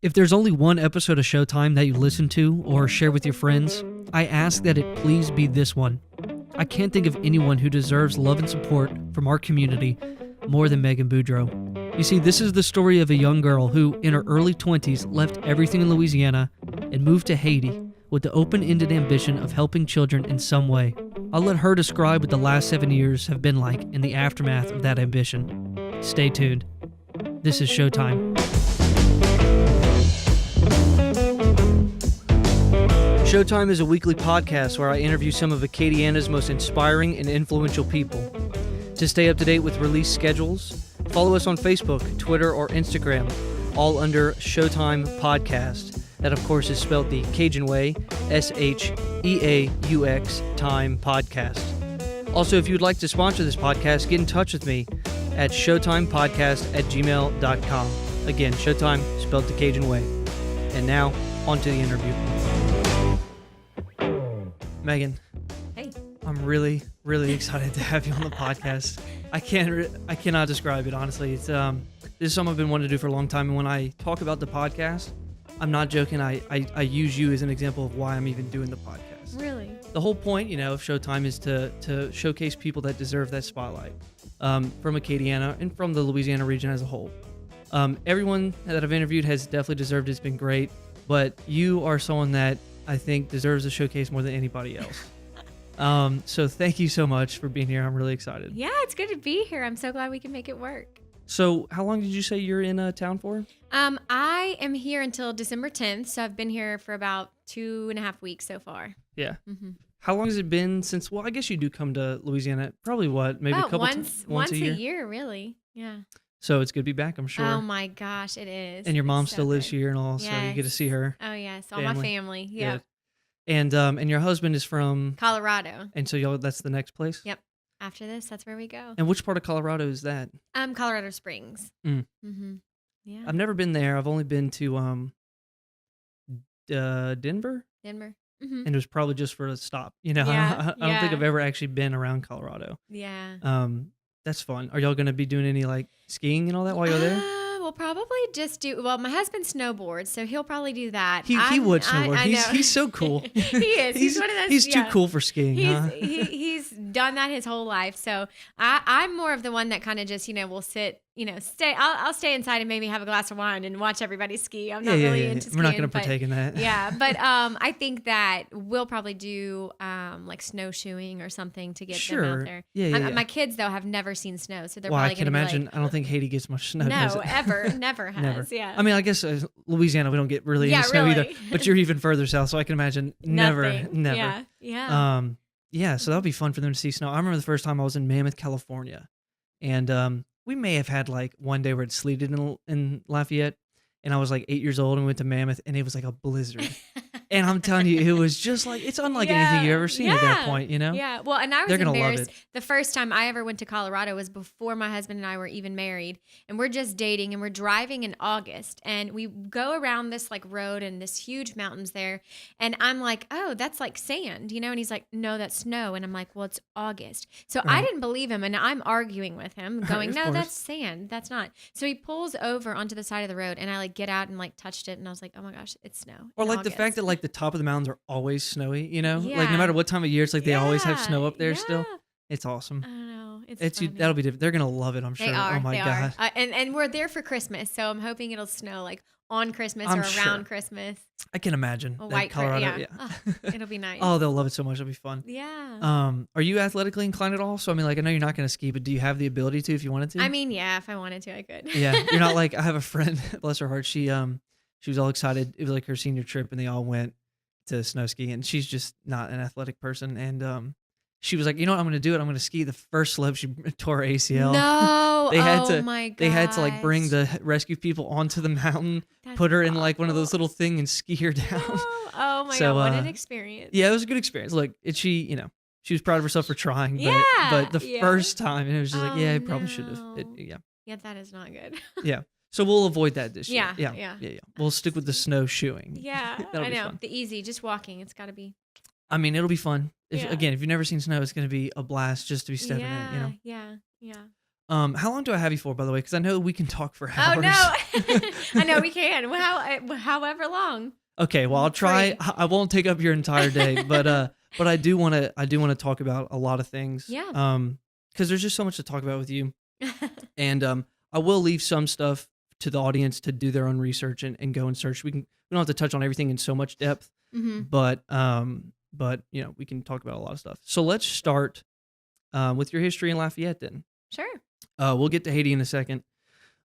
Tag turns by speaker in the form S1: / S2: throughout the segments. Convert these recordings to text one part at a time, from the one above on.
S1: If there's only one episode of Sheauxtime that you listen to or share with your friends, I ask that it please be this one. I can't think of anyone who deserves love and support from our community more than Megan Boudreaux. You see, this is the story of a young girl who, in her early 20s, left everything in Louisiana and moved to Haiti with the open-ended ambition of helping children in some way. I'll let her describe what the last 7 years have been like in the aftermath of that ambition. Stay tuned. This is Sheauxtime. Sheauxtime is a weekly podcast where I interview some of Acadiana's most inspiring and influential people. To stay up to date with release schedules, follow us on Facebook, Twitter, or Instagram, all under Sheauxtime Podcast. That, of course, is spelled the Cajun way, SHEAUX Time Podcast. Also, if you'd like to sponsor this podcast, get in touch with me at SheauxtimePodcast@gmail.com. Again, Sheauxtime spelled the Cajun way. And now, on to the interview. Megan.
S2: Hey.
S1: I'm really, really excited to have you on the podcast. I cannot describe it, honestly. It's this is something I've been wanting to do for a long time, and when I talk about the podcast, I'm not joking. I use you as an example of why I'm even doing the podcast.
S2: Really?
S1: The whole point, of Sheauxtime is to showcase people that deserve that spotlight from Acadiana and from the Louisiana region as a whole. Everyone that I've interviewed has definitely deserved it. It's been great, but you are someone that I think deserves a showcase more than anybody else. So thank you so much for being here. I'm really excited.
S2: Yeah, it's good to be here. I'm so glad we can make it work.
S1: So how long did you say you're in town for?
S2: I am here until December 10th, so I've been here for about 2.5 weeks so far.
S1: Yeah.
S2: Mm-hmm.
S1: How long has it been since, well, I guess you do come to Louisiana, probably maybe a couple
S2: once a year, really. Yeah.
S1: So it's good to be back, I'm sure.
S2: Oh my gosh, it is.
S1: And your mom
S2: so
S1: still lives
S2: good.
S1: here and all, so you get to see her.
S2: Oh yes, all my family. Yeah.
S1: And your husband is from
S2: Colorado.
S1: And so that's the next place?
S2: Yep. After this, that's where we go.
S1: And which part of Colorado is that?
S2: Colorado Springs.
S1: Mm.
S2: Mm-hmm. Yeah.
S1: I've never been there. I've only been to Denver.
S2: Denver. Mm-hmm.
S1: And it was probably just for a stop. I don't think I've ever actually been around Colorado.
S2: Yeah.
S1: That's fun. Are y'all going to be doing any like skiing and all that while you're there?
S2: We'll probably just do. Well, my husband snowboards, so he'll probably do that.
S1: He would snowboard.
S2: I know.
S1: He's so cool.
S2: He is. He's one of those.
S1: He's too cool for skiing.
S2: He's done that his whole life. So I'm more of the one that kind of just will sit. Stay. I'll stay inside and maybe have a glass of wine and watch everybody ski. I'm not really into skiing.
S1: We're not going to partake in that.
S2: Yeah, but I think that we'll probably do like snowshoeing or something to get them out there.
S1: Yeah.
S2: My kids though have never seen snow, so they're
S1: well,
S2: probably
S1: I can imagine. I don't think Haiti gets much snow.
S2: No, ever, never has.
S1: Never.
S2: Yeah.
S1: I mean, I guess Louisiana we don't get really any snow either. But you're even further south, so I can imagine never.
S2: Yeah.
S1: Yeah. So that'll be fun for them to see snow. I remember the first time I was in Mammoth, California, and we may have had like one day where it sleeted in Lafayette, and I was like 8 years old and went to Mammoth, and it was like a blizzard. And I'm telling you, it was just like, it's unlike anything you've ever seen at that point,
S2: Yeah. Well, and I was
S1: They're gonna
S2: embarrassed.
S1: love it.
S2: The first time I ever went to Colorado was before my husband and I were even married, and we're just dating, and we're driving in August, and we go around this like road and this huge mountains there, and I'm like, oh, that's like sand, and he's like, no, that's snow, and I'm like, well, it's August. So I didn't believe him, and I'm arguing with him, going, no, that's sand, that's not. So he pulls over onto the side of the road, and I like get out and like touched it, and I was like, oh my gosh, it's snow.
S1: Or like
S2: August.
S1: the fact that like the top of the mountains are always snowy, like no
S2: Yeah.
S1: matter what time of year, it's like they always have snow up there
S2: Yeah.
S1: still. It's awesome.
S2: I don't know.
S1: It's
S2: funny.
S1: that'll be different. They're gonna love it, I'm sure.
S2: They are.
S1: Oh my God.
S2: And we're there for Christmas, so I'm hoping it'll snow like on Christmas or around Christmas.
S1: I can imagine.
S2: A white
S1: Colorado.
S2: Yeah. Oh, it'll be nice.
S1: Oh, they'll love it so much. It'll be fun.
S2: Yeah.
S1: Are you athletically inclined at all? So I mean, like I know you're not gonna ski, but do you have the ability to if you wanted to?
S2: I mean, yeah, if I wanted to, I could.
S1: Yeah. You're not like I have a friend, bless her heart. She was all excited. It was like her senior trip, and they all went to snow ski, and she's just not an athletic person, and she was like, you know what, I'm gonna do it. I'm gonna ski. The first slope, she tore her ACL.
S2: No,
S1: they had
S2: they
S1: had to like bring the rescue people onto the mountain, put her in like one of those little thing, and ski her down.
S2: No. Oh my God, what an experience!
S1: Yeah, it was a good experience. Look, she was proud of herself for trying, but the first time, and it was just like, I probably should have.
S2: Yeah, that is not good.
S1: Yeah. So we'll avoid that this year.
S2: Yeah.
S1: We'll stick with the snowshoeing.
S2: Yeah,
S1: That'll
S2: I
S1: be
S2: know.
S1: fun.
S2: The easy, just walking. It's got to be.
S1: I mean, it'll be fun.
S2: Yeah.
S1: Again, if you've never seen snow, it's going to be a blast just to be stepping in.
S2: Yeah.
S1: How long do I have you for, by the way? Because I know we can talk for
S2: Oh
S1: hours.
S2: no, I know we can. However long.
S1: Okay, well I'll try.
S2: Free.
S1: I won't take up your entire day, but I do want to talk about a lot of things.
S2: Yeah.
S1: Because there's just so much to talk about with you, and I will leave some stuff to the audience to do their own research and go and search. We don't have to touch on everything in so much depth, but we can talk about a lot of stuff. So let's start with your history in Lafayette then.
S2: Sure.
S1: We'll get to Haiti in a second,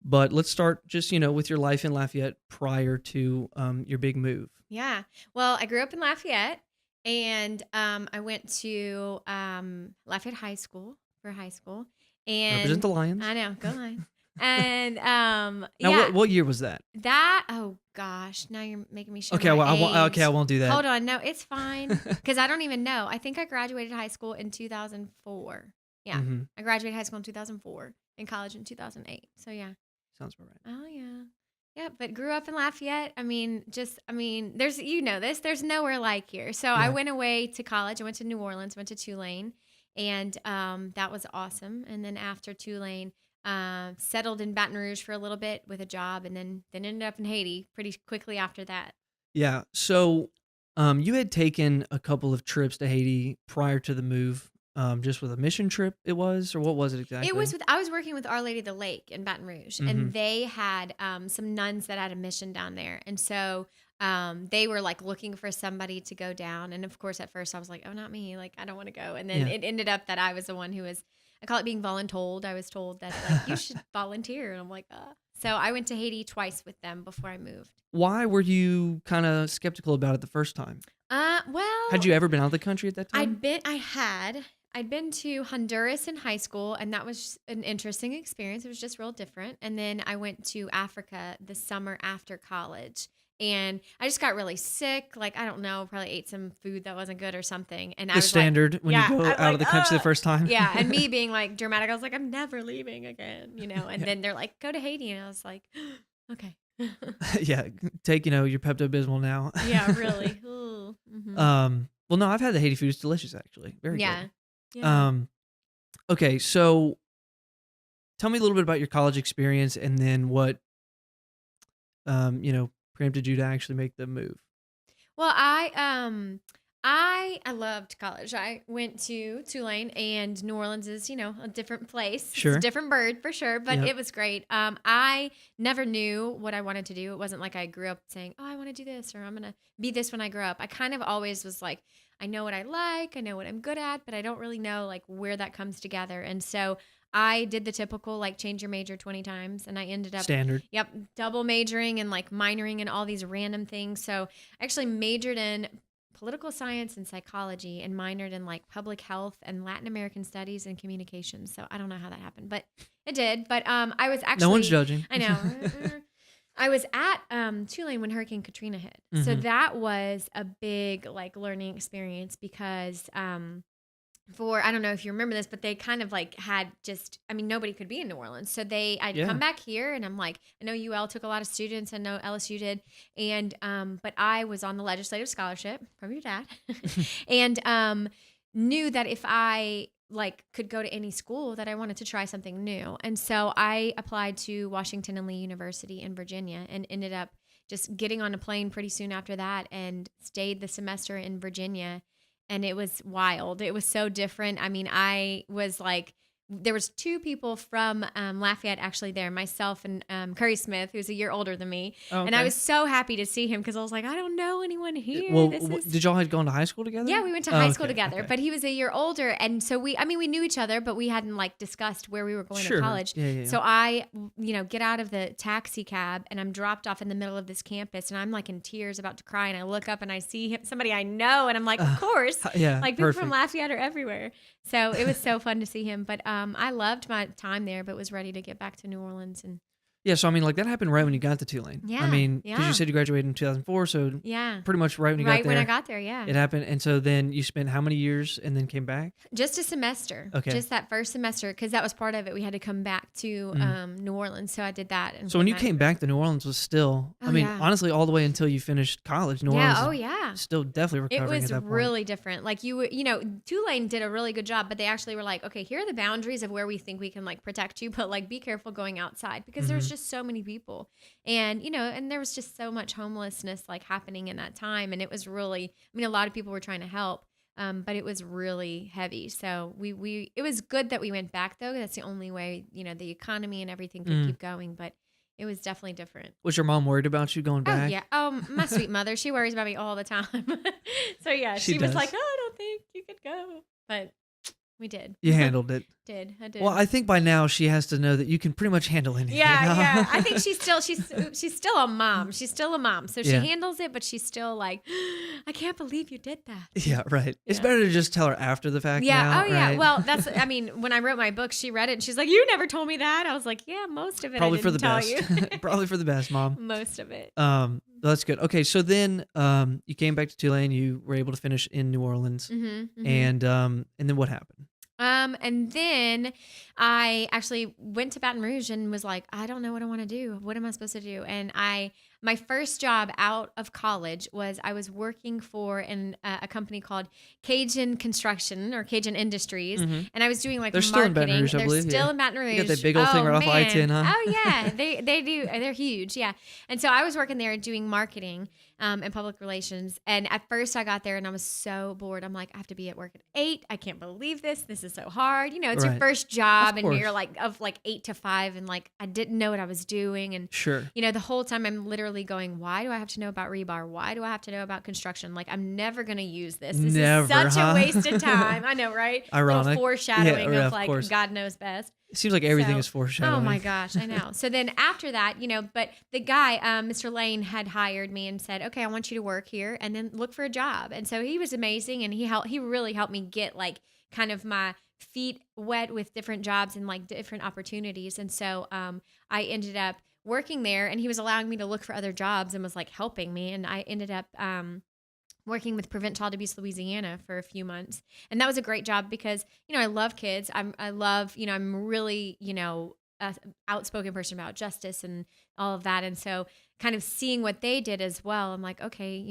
S1: but let's start just with your life in Lafayette prior to your big move.
S2: Yeah. Well, I grew up in Lafayette, and I went to Lafayette High School for high school. And
S1: Represent the Lions.
S2: I know, go Lions. And
S1: Now, what year was that?
S2: Oh gosh, now you're making me show
S1: Okay,
S2: my age.
S1: I won't do that.
S2: Hold on, no, it's fine because I don't even know. I think I graduated high school in 2004. Yeah, I graduated high school in 2004 and college in 2008. So yeah,
S1: sounds about right.
S2: Oh yeah, yeah. But grew up in Lafayette. There's there's nowhere like here. So I went away to college. I went to New Orleans. Went to Tulane, and that was awesome. And then after Tulane. Settled in Baton Rouge for a little bit with a job, and then ended up in Haiti pretty quickly after that.
S1: Yeah. So you had taken a couple of trips to Haiti prior to the move, just with a mission trip or what was it exactly?
S2: I was working with Our Lady of the Lake in Baton Rouge, and they had some nuns that had a mission down there. And so they were like looking for somebody to go down. And of course, at first I was like, oh, not me. Like, I don't want to go. And then it ended up that I was the one who was, I call it being voluntold. I was told that like, you should volunteer. And I'm like, So I went to Haiti twice with them before I moved.
S1: Why were you kind of skeptical about it the first time?
S2: Well,
S1: had you ever been out of the country at that time?
S2: I'd been to Honduras in high school, and that was an interesting experience. It was just real different. And then I went to Africa the summer after college. And I just got really sick. Like, I don't know, probably ate some food that wasn't good or something. And I was
S1: standard when you go out of the country the first time.
S2: Yeah. And me being like dramatic, I was like, I'm never leaving again, And then they're like, go to Haiti. And I was like, okay.
S1: Yeah. Take, your Pepto-Bismol now.
S2: Yeah, really.
S1: Well, no, I've had the Haiti food. It's delicious, actually. Very good.
S2: Yeah.
S1: Okay. So tell me a little bit about your college experience and then what, prompted you to actually make the move.
S2: Well, I loved college. I went to Tulane, and New Orleans is, a different place.
S1: Sure.
S2: It's a different bird for sure, but it was great. I never knew what I wanted to do. It wasn't like I grew up saying, oh, I want to do this, or I'm going to be this when I grow up. I kind of always was like, I know what I like, I know what I'm good at, but I don't really know like where that comes together. And so I did the typical like change your major 20 times, and I ended up
S1: standard.
S2: Yep, double majoring and like minoring in all these random things. So I actually majored in political science and psychology, and minored in like public health and Latin American studies and communications. So I don't know how that happened, but it did. But I was actually,
S1: no one's judging.
S2: I know. I was at Tulane when Hurricane Katrina hit. So that was a big like learning experience because I don't know if you remember this, but they kind of like had nobody could be in New Orleans. So I'd come back here, and I'm like, I know UL took a lot of students. I know LSU did. And, but I was on the legislative scholarship from your dad and knew that if I like could go to any school that I wanted to try something new. And so I applied to Washington and Lee University in Virginia, and ended up just getting on a plane pretty soon after that, and stayed the semester in Virginia. And it was wild. It was so different. I mean, I was like, there was two people from Lafayette actually there, myself and Curry Smith, who's a year older than me. Oh, okay. And I was so happy to see him because I was like, I don't know anyone here.
S1: Well, did y'all had gone to high school together?
S2: Yeah, we went to high school together, but he was a year older. And so we knew each other, but we hadn't like discussed where we were going to college. Yeah. So I, get out of the taxi cab, and I'm dropped off in the middle of this campus, and I'm like in tears about to cry. And I look up and I see somebody I know, and I'm like, of course. Yeah, like people from Lafayette are everywhere. So it was so fun to see him. But I loved my time there, but was ready to get back to New Orleans. And
S1: Yeah, so I mean, like that happened right when you got to Tulane. I
S2: Yeah,
S1: mean, because you
S2: yeah,
S1: said you graduated in 2004, so
S2: yeah.
S1: pretty much right when you got
S2: Right when I
S1: there,
S2: got there, yeah.
S1: it happened. And so then you spent how many years and then came back?
S2: Just a semester,
S1: Okay.
S2: just that first semester, because that was part of it. We had to come back to
S1: Mhm.
S2: New Orleans, so I did that and
S1: So when
S2: came
S1: you
S2: back.
S1: came back, the New Orleans was still, I
S2: Oh
S1: mean,
S2: yeah,
S1: honestly, all the way until you finished college, New
S2: yeah.
S1: Orleans
S2: Oh
S1: is
S2: yeah.
S1: still definitely
S2: It
S1: recovering at
S2: was
S1: that point.
S2: really different. Like you know, Tulane did a really good job, but they actually were like, okay, here are the boundaries of where we think we can like protect you, but like be careful going outside because there's
S1: Hmm.
S2: just so many people, and and there was just so much homelessness like happening in that time, and it was really, I mean, a lot of people were trying to help. But it was really heavy. So we it was good that we went back though. That's the only way, the economy and everything could
S1: Mm.
S2: keep going. But it was definitely different.
S1: Was your mom worried about you going
S2: Oh
S1: back?
S2: yeah. My sweet mother, she worries about me all the time. So yeah,
S1: She
S2: she was like,
S1: does.
S2: "Oh, I don't think you could go," but we did.
S1: You handled it.
S2: I
S1: Well,
S2: did.
S1: I think by now she has to know that you can pretty much handle anything.
S2: Yeah, yeah.
S1: Huh?
S2: I think she's still a mom. She's still a mom. So she
S1: Yeah.
S2: handles it, but she's still like, I can't believe you did that.
S1: Yeah, right. It's
S2: Yeah.
S1: better to just tell her after the fact
S2: Yeah.
S1: now,
S2: Oh, yeah.
S1: right?
S2: Well, I mean, when I wrote my book, she read it and she's like, "You never told me that." I was like, "Yeah, most of it
S1: Probably
S2: I
S1: for
S2: didn't
S1: the
S2: tell
S1: best.
S2: you."
S1: Probably for the best, Mom.
S2: Most of it.
S1: That's good. Okay, so then you came back to Tulane, you were able to finish in New Orleans,
S2: Mm-hmm, mm-hmm.
S1: and then what happened?
S2: And then I actually went to Baton Rouge and was like, I don't know what I want to do. What am I supposed to do? And my first job out of college was I was working for a company called Cajun Construction or Cajun Industries,
S1: Hmm.
S2: and I was doing like
S1: They're still in Baton
S2: marketing.
S1: Rouge, I
S2: They're
S1: believe.
S2: still
S1: Yeah.
S2: in Baton Rouge.
S1: You got that big old thing
S2: Oh
S1: right off I-10,
S2: man.
S1: huh?
S2: Oh yeah, they do. They're huge. Yeah. And so I was working there doing marketing and public relations. And at first I got there and I was so bored. I'm like, I have to be at work at 8. I can't believe this. This is so hard. It's your
S1: Right.
S2: first job
S1: Of
S2: and you're
S1: course.
S2: like of like 8 to 5 and like I didn't know what I was doing. And
S1: Sure.
S2: the whole time I'm literally going, why do I have to know about rebar? Why do I have to know about construction? Like I'm never going to use this. This
S1: Never,
S2: is such
S1: huh?
S2: a waste of time. I know, right?
S1: Ironic.
S2: Little foreshadowing
S1: Yeah,
S2: of
S1: of
S2: like
S1: course.
S2: God knows best.
S1: It seems like everything
S2: So-
S1: is foreshadowing.
S2: Oh my gosh, I know. So then after that, but the guy, Mr. Lane, had hired me and said, "Okay, I want you to work here and then look for a job." And so he was amazing, and he really helped me get like kind of my feet wet with different jobs and like different opportunities. And so I ended up working there, and he was allowing me to look for other jobs and was like helping me. And I ended up working with Prevent Child Abuse Louisiana for a few months. And that was a great job because, I love kids. I love, I'm really, a outspoken person about justice and all of that. And so kind of seeing what they did as well, I'm like, okay,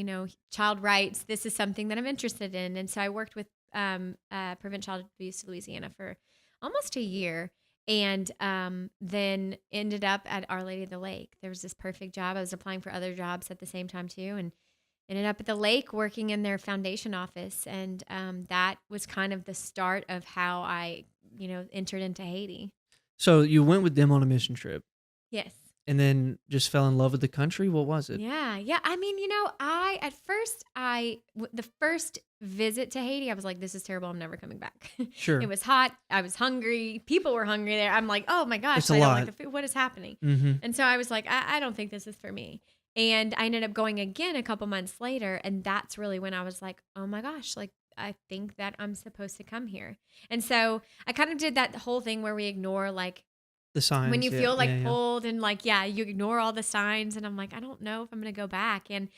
S2: child rights, this is something that I'm interested in. And so I worked with Prevent Child Abuse Louisiana for almost a year. And then ended up at Our Lady of the Lake. There was this perfect job. I was applying for other jobs at the same time too. And ended up at the lake working in their foundation office. And that was kind of the start of how I, entered into Haiti.
S1: So you went with them on a mission trip
S2: Yes.
S1: and then just fell in love with the country? What was it?
S2: Yeah. Yeah. I mean, the first visit to Haiti, I was like, this is terrible. I'm never coming back.
S1: Sure.
S2: It was hot. I was hungry. People were hungry there. I'm like, oh my gosh,
S1: It's a
S2: I don't
S1: lot.
S2: like the food. What is happening?
S1: Mm-hmm.
S2: And so I was like, I don't think this is for me. And I ended up going again a couple months later. And that's really when I was like, oh my gosh, like, I think that I'm supposed to come here. And so I kind of did that whole thing where we ignore like
S1: The signs.
S2: when you
S1: yeah,
S2: feel like
S1: yeah, yeah.
S2: pulled and like, yeah, you ignore all the signs. And I'm like, I don't know if I'm going to go back. And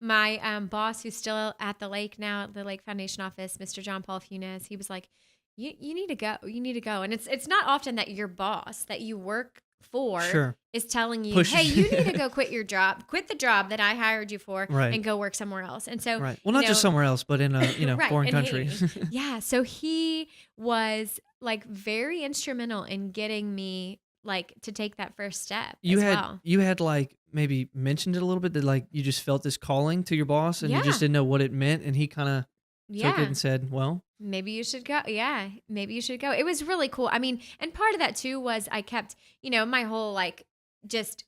S2: my boss who's still at the lake now, at the Lake Foundation office, Mr. John Paul Funes, he was like, you need to go. You need to go. And it's not often that your boss that you work for
S1: Sure.
S2: is telling you,
S1: Pushes
S2: hey,
S1: you.
S2: you need to go quit your job, quit the job that I hired you for
S1: Right.
S2: and go work somewhere else. And so,
S1: Right. Well, not just somewhere else, but in a
S2: Right,
S1: foreign
S2: in
S1: country.
S2: Haiti. Yeah. So he was like very instrumental in getting me like to take that first step
S1: You
S2: as
S1: had
S2: well.
S1: you had like maybe mentioned it a little bit that like you just felt this calling to your boss and you
S2: Yeah.
S1: just didn't know what it meant, and he kind of took it
S2: Yeah.
S1: and said, "Well,
S2: Maybe you should go. Yeah. Maybe you should go. It was really cool. I mean, and part of that too was I kept, my whole like just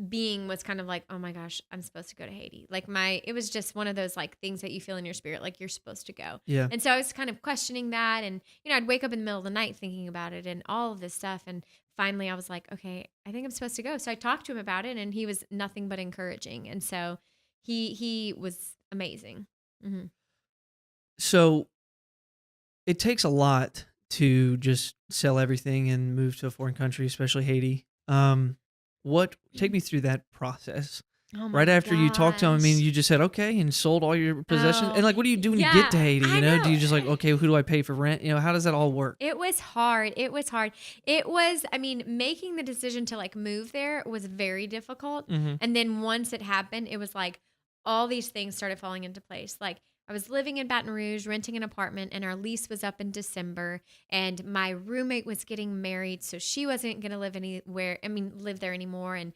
S2: being was kind of like, oh my gosh, I'm supposed to go to Haiti. Like it was just one of those like things that you feel in your spirit, like you're supposed to go.
S1: yeah,
S2: And so I was kind of questioning that. And, I'd wake up in the middle of the night thinking about it and all of this stuff. And finally I was like, okay, I think I'm supposed to go. So I talked to him about it and he was nothing but encouraging. And so he was amazing. Mm-hmm.
S1: So it takes a lot to just sell everything and move to a foreign country, especially Haiti. Take me through that process.
S2: Oh my
S1: Right after you talked to him, I mean,
S2: gosh.
S1: you just said, okay, and sold all your possessions.
S2: Oh,
S1: And like, what do you do when you
S2: yeah,
S1: get to Haiti?
S2: I
S1: Do you just like,
S2: know.
S1: okay, who do I pay for rent? How does that all work?
S2: It was hard. It was hard. It was, I mean, making the decision to like move there was very difficult.
S1: Mm-hmm.
S2: And then once it happened, it was like all these things started falling into place. Like I was living in Baton Rouge, renting an apartment, and our lease was up in December. And my roommate was getting married, so she wasn't going to live there anymore. And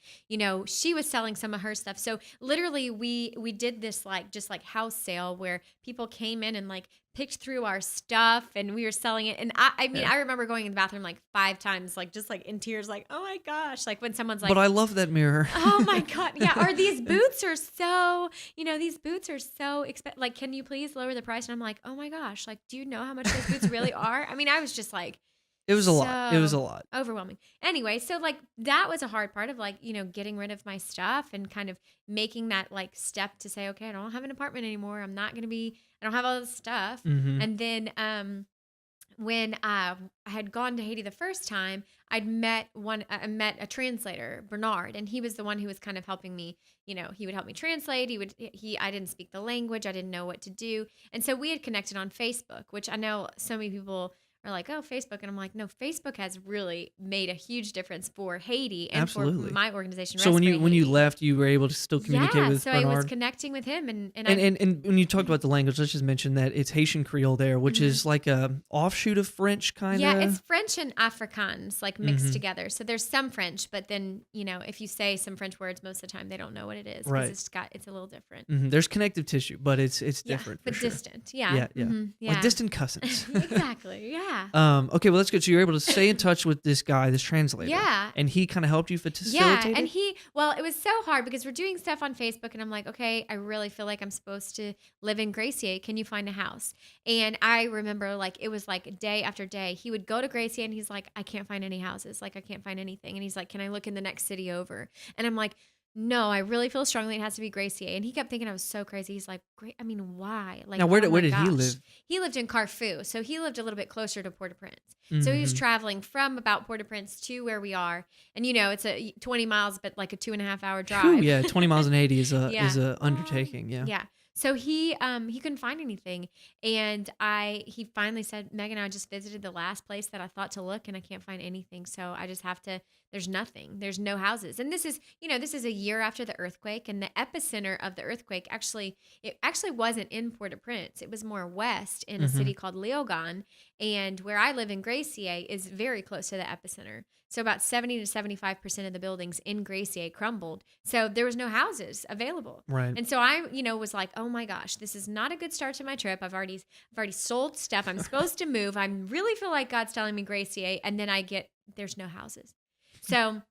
S2: she was selling some of her stuff. So literally, we did this like just like house sale where people came in and like picked through our stuff and we were selling it. And I mean,
S1: Yeah.
S2: I remember going in the bathroom like 5 times, like just like in tears, like, oh my gosh. Like when someone's like,
S1: But I love that mirror.
S2: oh my God. Yeah. Or these boots are so, these boots are so expensive. Like, can you please lower the price? And I'm like, oh my gosh. Like, do you know how much those boots really are? I mean, I was just like,
S1: It was a lot. It was a
S2: so
S1: lot.
S2: overwhelming. Anyway, so like that was a hard part of like, getting rid of my stuff and kind of making that like step to say, okay, I don't have an apartment anymore. I don't have all this stuff.
S1: Mm-hmm.
S2: And then when I had gone to Haiti the first time, I met a translator, Bernard, and he was the one who was kind of helping me. He would help me translate. I didn't speak the language. I didn't know what to do. And so we had connected on Facebook, which I know so many people are like, oh, Facebook. And I'm like, no, Facebook has really made a huge difference for Haiti and
S1: Absolutely.
S2: for my organization.
S1: So when
S2: Respire
S1: you
S2: Haiti.
S1: left, you were able to still communicate with
S2: so
S1: Bernard?
S2: I was connecting with him and
S1: And when you talked about the language, let's just mention that it's Haitian Creole there, which
S2: Mhm.
S1: is like a offshoot of French kind of.
S2: Yeah, it's French and Afrikaans like mixed
S1: Mhm.
S2: together. So there's some French, but then, if you say some French words, most of the time they don't know what it is
S1: Right.
S2: because it's a little different.
S1: There's connective tissue, but it's different
S2: but
S1: for sure.
S2: distant. Yeah.
S1: Yeah, yeah.
S2: Mhm,
S1: Like distant cousins.
S2: exactly. Yeah.
S1: Okay, well, that's good. So you're able to stay in touch with this guy, this translator.
S2: Yeah.
S1: And he kind of helped you facilitate
S2: Yeah, and
S1: it?
S2: it was so hard because we're doing stuff on Facebook and I'm like, okay, I really feel like I'm supposed to live in Gracier. Can you find a house? And I remember like, it was like day after day, he would go to Gracier and he's like, I can't find any houses. Like I can't find anything. And he's like, can I look in the next city over? And I'm like, no, I really feel strongly it has to be Gracier. And he kept thinking I was so crazy. He's like, great. I mean, why? Like,
S1: Now, where
S2: oh
S1: did
S2: my
S1: he
S2: gosh.
S1: live?
S2: He lived in Carrefour. So he lived a little bit closer to Port-au-Prince. So he was
S1: Mhm.
S2: traveling from about Port-au-Prince to where we are. And it's a 20 miles, but like a 2.5-hour drive.
S1: Whew, yeah, 20 miles in Haiti is
S2: Yeah.
S1: is a undertaking. Yeah.
S2: Yeah. So he couldn't find anything. And he finally said, Megan, I just visited the last place that I thought to look and I can't find anything. So I just have to, there's nothing. There's no houses. And this is a year after the earthquake, and the epicenter of the earthquake it actually wasn't in Port-au-Prince. It was more west in a
S1: Mhm.
S2: city called Léogâne. And where I live in Gracier is very close to the epicenter. So about 70 to 75% of the buildings in Gracier crumbled. So there was no houses available.
S1: Right.
S2: And so I, was like, oh my gosh, this is not a good start to my trip. I've already sold stuff. I'm supposed to move. I really feel like God's telling me Gracier, and then there's no houses. So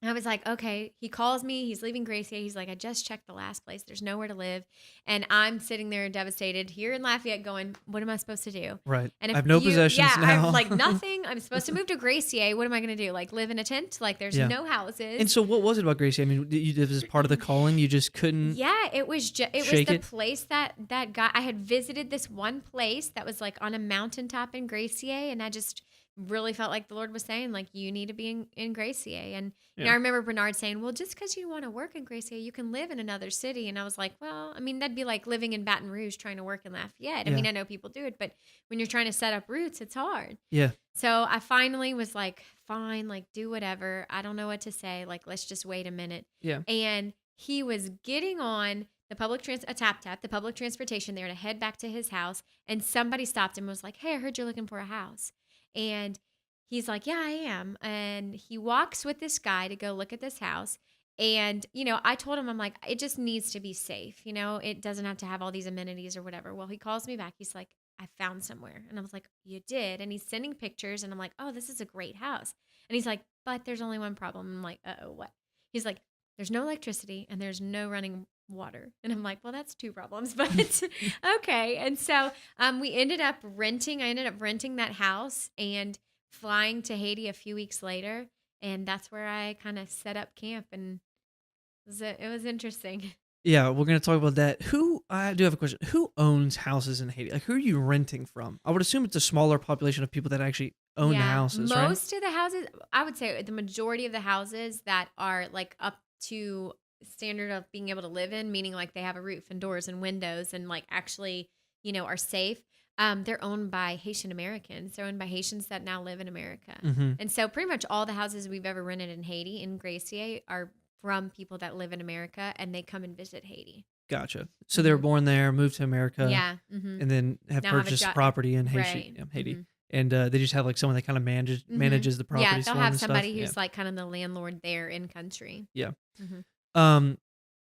S2: I was like, okay, he calls me. He's leaving Gracier. He's like, I just checked the last place. There's nowhere to live. And I'm sitting there devastated here in Lafayette going, what am I supposed to do?
S1: Right.
S2: And
S1: I have no possessions
S2: yeah,
S1: now.
S2: I'm like, nothing. I'm supposed to move to Gracier. What am I going to do? Like live in a tent? Like there's
S1: Yeah.
S2: no houses.
S1: And so what was it about Gracie? I mean, it was part of the calling. You just couldn't.
S2: Yeah, it was
S1: shake
S2: the
S1: it?
S2: place that guy. I had visited this one place that was like on a mountaintop in Gracier, and I just really felt like the Lord was saying, like, you need to be in Gracier. And
S1: Yeah.
S2: I remember Bernard saying, well, just because you want to work in Gracier, you can live in another city. And I was like, well, I mean, that'd be like living in Baton Rouge trying to work in Lafayette. I
S1: Yeah.
S2: mean, I know people do it, but when you're trying to set up roots, it's hard.
S1: Yeah.
S2: So I finally was like, fine, like do whatever. I don't know what to say. Like, let's just wait a minute.
S1: Yeah.
S2: And he was getting on the the public transportation there to head back to his house. And somebody stopped him and was like, hey, I heard you're looking for a house. And he's like, yeah, I am. And he walks with this guy to go look at this house. And, I told him, I'm like, it just needs to be safe. It doesn't have to have all these amenities or whatever. Well, he calls me back. He's like, I found somewhere. And I was like, you did? And he's sending pictures. And I'm like, oh, this is a great house. And he's like, but there's only one problem. I'm like, uh-oh, what? He's like, there's no electricity and there's no running water. And I'm like, well, that's 2 problems, but okay. And so I ended up renting that house and flying to Haiti a few weeks later. And that's where I kind of set up camp, and it was interesting.
S1: Yeah, we're going to talk about that. I do have a question. Who owns houses in Haiti? Like, who are you renting from? I would assume it's a smaller population of people that actually owned houses, right?
S2: Most of the houses, I would say the majority of the houses that are like up to standard of being able to live in, meaning like they have a roof and doors and windows and like actually, are safe. They're owned by Haitian Americans. They're owned by Haitians that now live in America.
S1: Mm-hmm.
S2: And so pretty much all the houses we've ever rented in Haiti, in Gracie, are from people that live in America and they come and visit Haiti.
S1: Gotcha. So they were born there, moved to America,
S2: Yeah. Mm-hmm.
S1: and then have
S2: Now have a
S1: purchased
S2: job.
S1: property in Haiti.
S2: Right.
S1: Yeah, Haiti.
S2: Mhm.
S1: And they just have like someone that kind of manages the property.
S2: Yeah, they'll
S1: for them
S2: have
S1: and stuff.
S2: somebody who's like kind of the landlord there in country.
S1: Yeah.
S2: Mm-hmm.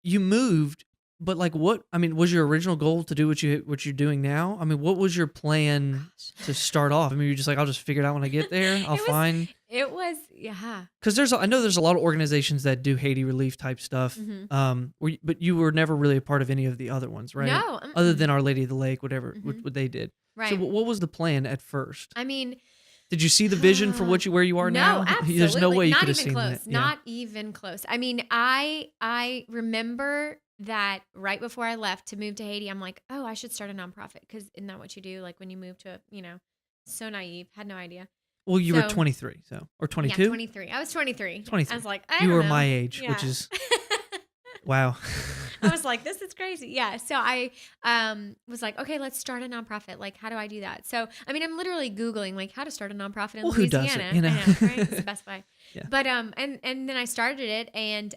S1: You moved, but like what? I mean, was your original goal to do what you're doing now? I mean, what was your plan to start off? I mean, you're just like, I'll just figure it out when I get there. I'll find.
S2: It was, yeah.
S1: Because I know there's a lot of organizations that do Haiti relief type stuff.
S2: Mm-hmm.
S1: But you were never really a part of any of the other ones, right?
S2: No.
S1: Other than Our Lady of the Lake, whatever what they did.
S2: Right.
S1: So what was the plan at first?
S2: I mean,
S1: did you see the vision for where you are now?
S2: No, absolutely.
S1: There's no way you could have
S2: even
S1: seen
S2: close.
S1: that. Yeah.
S2: Not even close. I mean, I remember that right before I left to move to Haiti, I'm like, oh, I should start a nonprofit because isn't that what you do? Like when you move to, so naive, had no idea.
S1: Well, you were 23, or 22?
S2: Yeah, 23. I was 23.
S1: 23.
S2: I was like,
S1: you
S2: don't
S1: were
S2: know.
S1: my age, which is wow.
S2: I was like, this is crazy. Yeah. So I was like, okay, let's start a nonprofit. Like, how do I do that? So, I mean, I'm literally Googling like how to start a nonprofit in
S1: who does
S2: Louisiana.
S1: it, you know?
S2: I know, right? It's the best way.
S1: Yeah.
S2: But and then I started it and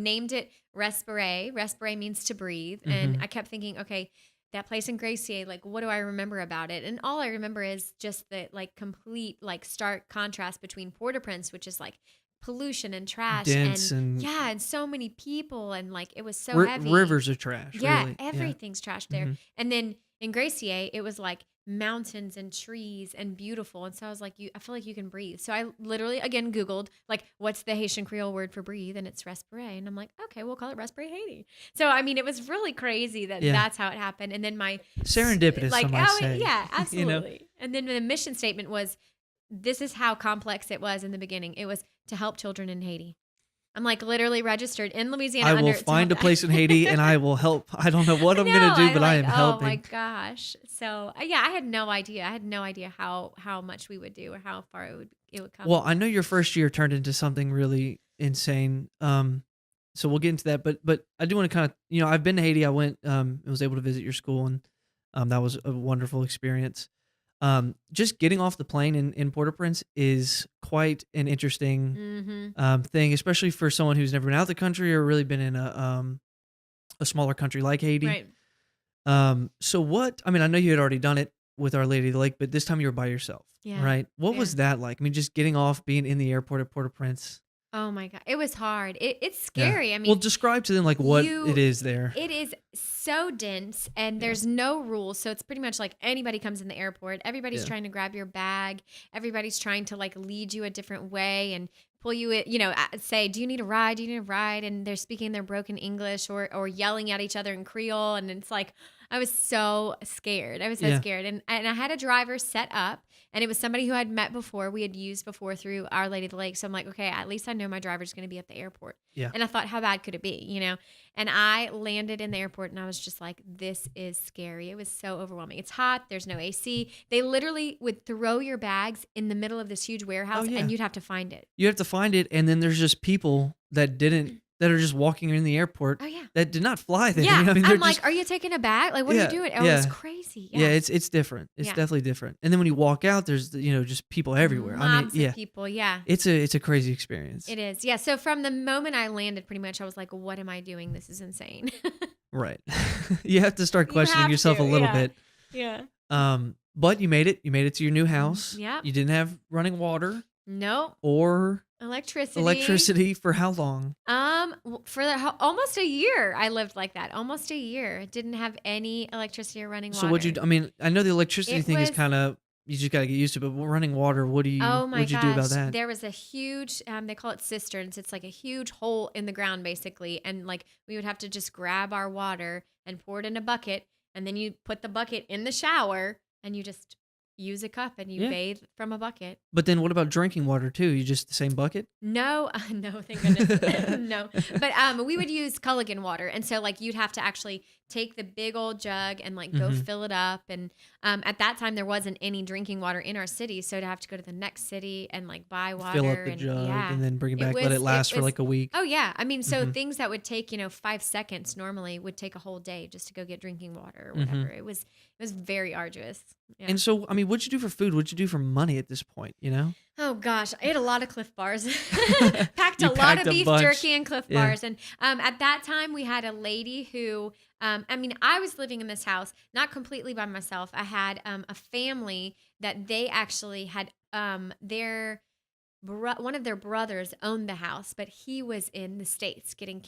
S2: named it Respire. Respire means to breathe. And I kept thinking, okay, that place in Gracie, like what do I remember about it? And all I remember is just the like complete like stark contrast between Port-au-Prince, which is like pollution and trash and so many people and like it was so heavy.
S1: Rivers are trash.
S2: Yeah,
S1: really.
S2: everything's trash there. And then in Gracie, it was like mountains and trees and beautiful. And so I was like, I feel like you can breathe. So I literally again Googled like what's the Haitian Creole word for breathe, and it's respire. And I'm like, okay, we'll call it Respire Haiti. So I mean, it was really crazy that that's how it happened. And then my
S1: serendipitous,
S2: like,
S1: some might say.
S2: yeah, absolutely. And then the mission statement was, this is how complex it was in the beginning. It was to help children in Haiti. I'm like literally registered in Louisiana.
S1: I will find a place in Haiti and I will help. I don't know what I'm going to do, but I am helping.
S2: Oh my gosh. So yeah, I had no idea. I had no idea how much we would do or how far it would come.
S1: Well, I know your first year turned into something really insane. So we'll get into that, but I do want to kind of, I've been to Haiti. I went, was able to visit your school, and that was a wonderful experience. Just getting off the plane in Port-au-Prince is quite an interesting thing, especially for someone who's never been out of the country or really been in a smaller country like Haiti.
S2: Right.
S1: So what? I mean, I know you had already done it with Our Lady of the Lake, but this time you were by yourself, right? What was that like? I mean, just getting off, being in the airport at Port-au-Prince.
S2: Oh my God. It was hard. It's scary. I mean,
S1: well, describe to them like what it is there.
S2: It is so dense and there's no rules. So it's pretty much like anybody comes in the airport. Everybody's trying to grab your bag. Everybody's trying to like lead you a different way and pull you, say, do you need a ride? Do you need a ride? And they're speaking their broken English or yelling at each other in Creole. And it's like, I was so scared. I was so scared. And I had a driver set up and it was somebody who I'd met before. We had used before through Our Lady of the Lake. So I'm like, okay, at least I know my driver's going to be at the airport.
S1: Yeah.
S2: And I thought, how bad could it be? And I landed in the airport and I was just like, this is scary. It was so overwhelming. It's hot. There's no AC. They literally would throw your bags in the middle of this huge warehouse and you'd have to find it.
S1: You have to find it. And then there's just people that are just walking in the airport that did not fly there.
S2: Yeah.
S1: I mean,
S2: I'm like, are you taking a bag? Like, what are you doing? Oh, it's crazy.
S1: Yeah, it's different. It's definitely different. And then when you walk out, there's, just people everywhere.
S2: Mobs of people. Yeah.
S1: It's a crazy experience.
S2: It is. Yeah. So from the moment I landed, pretty much, I was like, what am I doing? This is insane.
S1: Right. You have to start questioning yourself a little bit.
S2: Yeah.
S1: But you made it. You made it to your new house.
S2: Yeah.
S1: You didn't have running water.
S2: No.
S1: Or
S2: electricity
S1: for how long?
S2: For almost a year. I lived like that. Almost a year. Didn't have any electricity or running water.
S1: So I know the electricity thing is kind of, you just got to get used to it, but running water, what'd you do about that?
S2: There was a huge, they call it cisterns. It's like a huge hole in the ground basically. And like we would have to just grab our water and pour it in a bucket. And then you put the bucket in the shower and you just use a cup and you bathe from a bucket.
S1: But then what about drinking water too? You just the same bucket?
S2: No, thank goodness. No. But we would use Culligan water. And so like you'd have to actually take the big old jug and like go fill it up. And at that time, there wasn't any drinking water in our city. So to have to go to the next city and like buy water.
S1: Fill up the
S2: and
S1: jug
S2: yeah,
S1: and then bring it back, let it last for like a week.
S2: Oh, yeah. I mean, so things that would take, 5 seconds normally would take a whole day just to go get drinking water or whatever. It was very arduous. Yeah.
S1: And so, I mean, what'd you do for food? What'd you do for money at this point,
S2: Oh gosh, I ate a lot of Cliff Bars. Packed a lot of beef jerky and Cliff Bars. And at that time, we had a lady who, I was living in this house, not completely by myself. I had a family that they actually had one of their brothers owned the house, but he was in the States getting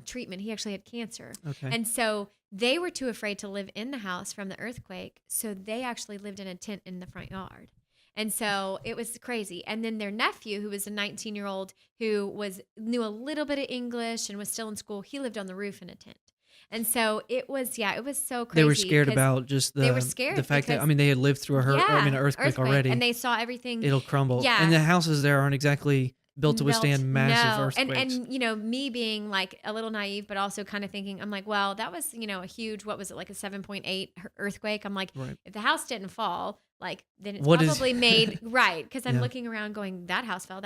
S2: treatment. He actually had cancer.
S1: Okay.
S2: And so they were too afraid to live in the house from the earthquake. So they actually lived in a tent in the front yard. And so it was crazy. And then their nephew, who was a 19-year-old who knew a little bit of English and was still in school, he lived on the roof in a tent. And so it was so crazy.
S1: They were scared about just
S2: they were scared
S1: the fact that, they had lived through an earthquake already.
S2: And they saw everything.
S1: It'll crumble.
S2: Yeah.
S1: And the houses there aren't exactly built to withstand massive earthquakes.
S2: And me being like a little naive, but also kind of thinking, I'm like, well, that was, a huge, what was it, like a 7.8 earthquake? I'm like, if the house didn't fall, like, then it's probably made right. Because I'm looking around going, that house fell.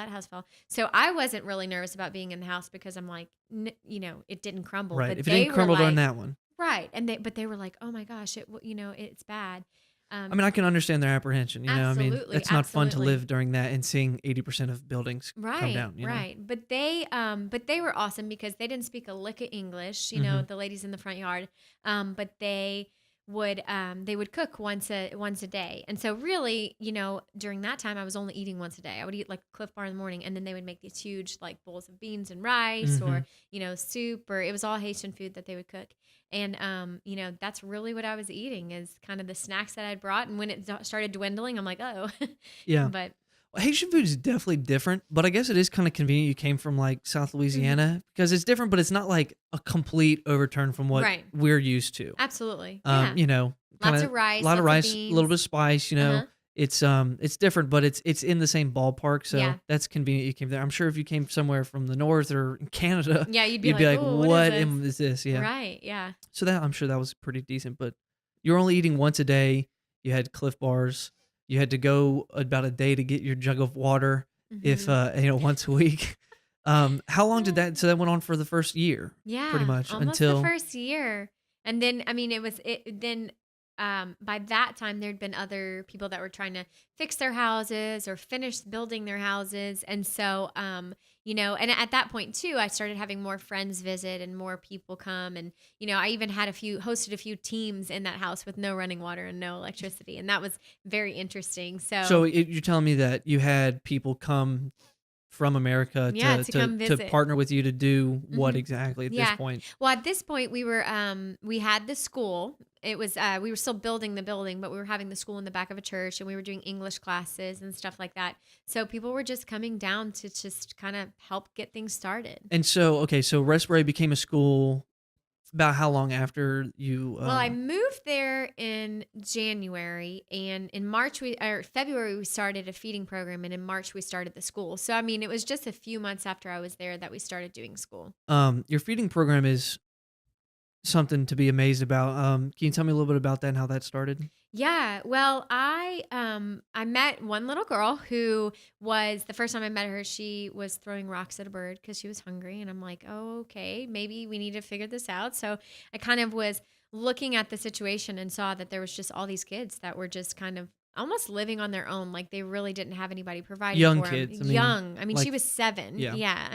S2: So I wasn't really nervous about being in the house because I'm like, it didn't crumble.
S1: Right.
S2: But
S1: if it didn't crumble on that one.
S2: Right. And they were like, oh my gosh, it's bad.
S1: I can understand their apprehension.
S2: Absolutely,
S1: it's not fun to live during that and seeing 80% of buildings come down.
S2: Right. But they were awesome because they didn't speak a lick of English. The ladies in the front yard. But they would cook once a day. And so really, during that time, I was only eating once a day. I would eat like a Cliff Bar in the morning, and then they would make these huge like bowls of beans and rice or, soup, or it was all Haitian food that they would cook. And, that's really what I was eating is kind of the snacks that I'd brought. And when it started dwindling, I'm like, oh,
S1: yeah.
S2: But
S1: Haitian food is definitely different, but I guess it is kind of convenient you came from like South Louisiana because it's different, but it's not like a complete overturn from what we're used to.
S2: Absolutely.
S1: Lots
S2: of rice,
S1: a lot of rice, a
S2: beans.
S1: little bit of spice, It's different, but it's in the same ballpark, so that's convenient you came there. I'm sure if you came somewhere from the north or in Canada,
S2: you'd be like,
S1: what is this? Yeah.
S2: Right, yeah.
S1: So I'm sure that was pretty decent, but you're only eating once a day. You had Cliff Bars. You had to go about a day to get your jug of water if once a week. How long did that? So that went on for the first year. Yeah, pretty much
S2: almost
S1: until
S2: the first year, and then by that time there'd been other people that were trying to fix their hosses or finish building their houses, and so and at that point too, I started having more friends visit and more people come, and I even had hosted a few teams in that house with no running water and no electricity, and that was very interesting. So
S1: you're telling me that you had people come from America to partner with you to do what exactly at this point?
S2: Well, at this point we had the school. It was we were still building the building, but we were having the school in the back of a church, and we were doing English classes and stuff like that. So people were just coming down to just kind of help get things started.
S1: And so Respire became a school about how long after you?
S2: Well, I moved there in January, and in February we started a feeding program, and in March we started the school. So it was just a few months after I was there that we started doing school.
S1: Your feeding program is something to be amazed about. Can you tell me a little bit about that and how that started?
S2: Yeah, well, I met one little girl who was, the first time I met her, she was throwing rocks at a bird because she was hungry, and I'm like, oh, okay, maybe we need to figure this out. So I kind of was looking at the situation and saw that there was just all these kids that were just kind of almost living on their own, like they really didn't have anybody providing
S1: young
S2: for
S1: kids.
S2: them. She was 7. Yeah.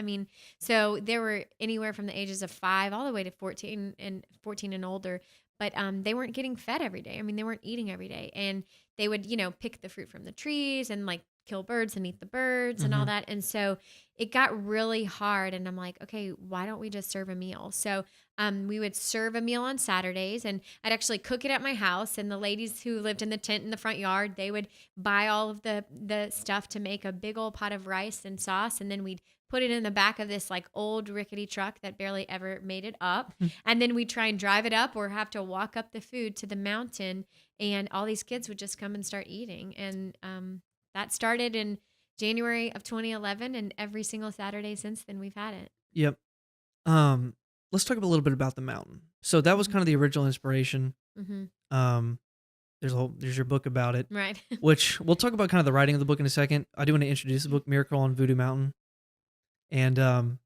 S2: So there were anywhere from the ages of 5 all the way to 14 and older. But they weren't getting fed every day. They weren't eating every day. And they would, pick the fruit from the trees and like kill birds and eat the birds and all that. And so it got really hard. And I'm like, okay, why don't we just serve a meal? So we would serve a meal on Saturdays, and I'd actually cook it at my house. And the ladies who lived in the tent in the front yard, they would buy all of the stuff to make a big old pot of rice and sauce. And then we'd put it in the back of this like old rickety truck that barely ever made it up. And then we'd try and drive it up or have to walk up the food to the mountain. And all these kids would just come and start eating. And that started in January of 2011. And every single Saturday since then, we've had it.
S1: Yep. let's talk a little bit about the mountain. So that was kind of the original inspiration.
S2: Mm-hmm.
S1: Um, there's your book about it,
S2: Right.
S1: which we'll talk about kind of the writing of the book in a second. I do want to introduce the book, Miracle on Voodoo Mountain, and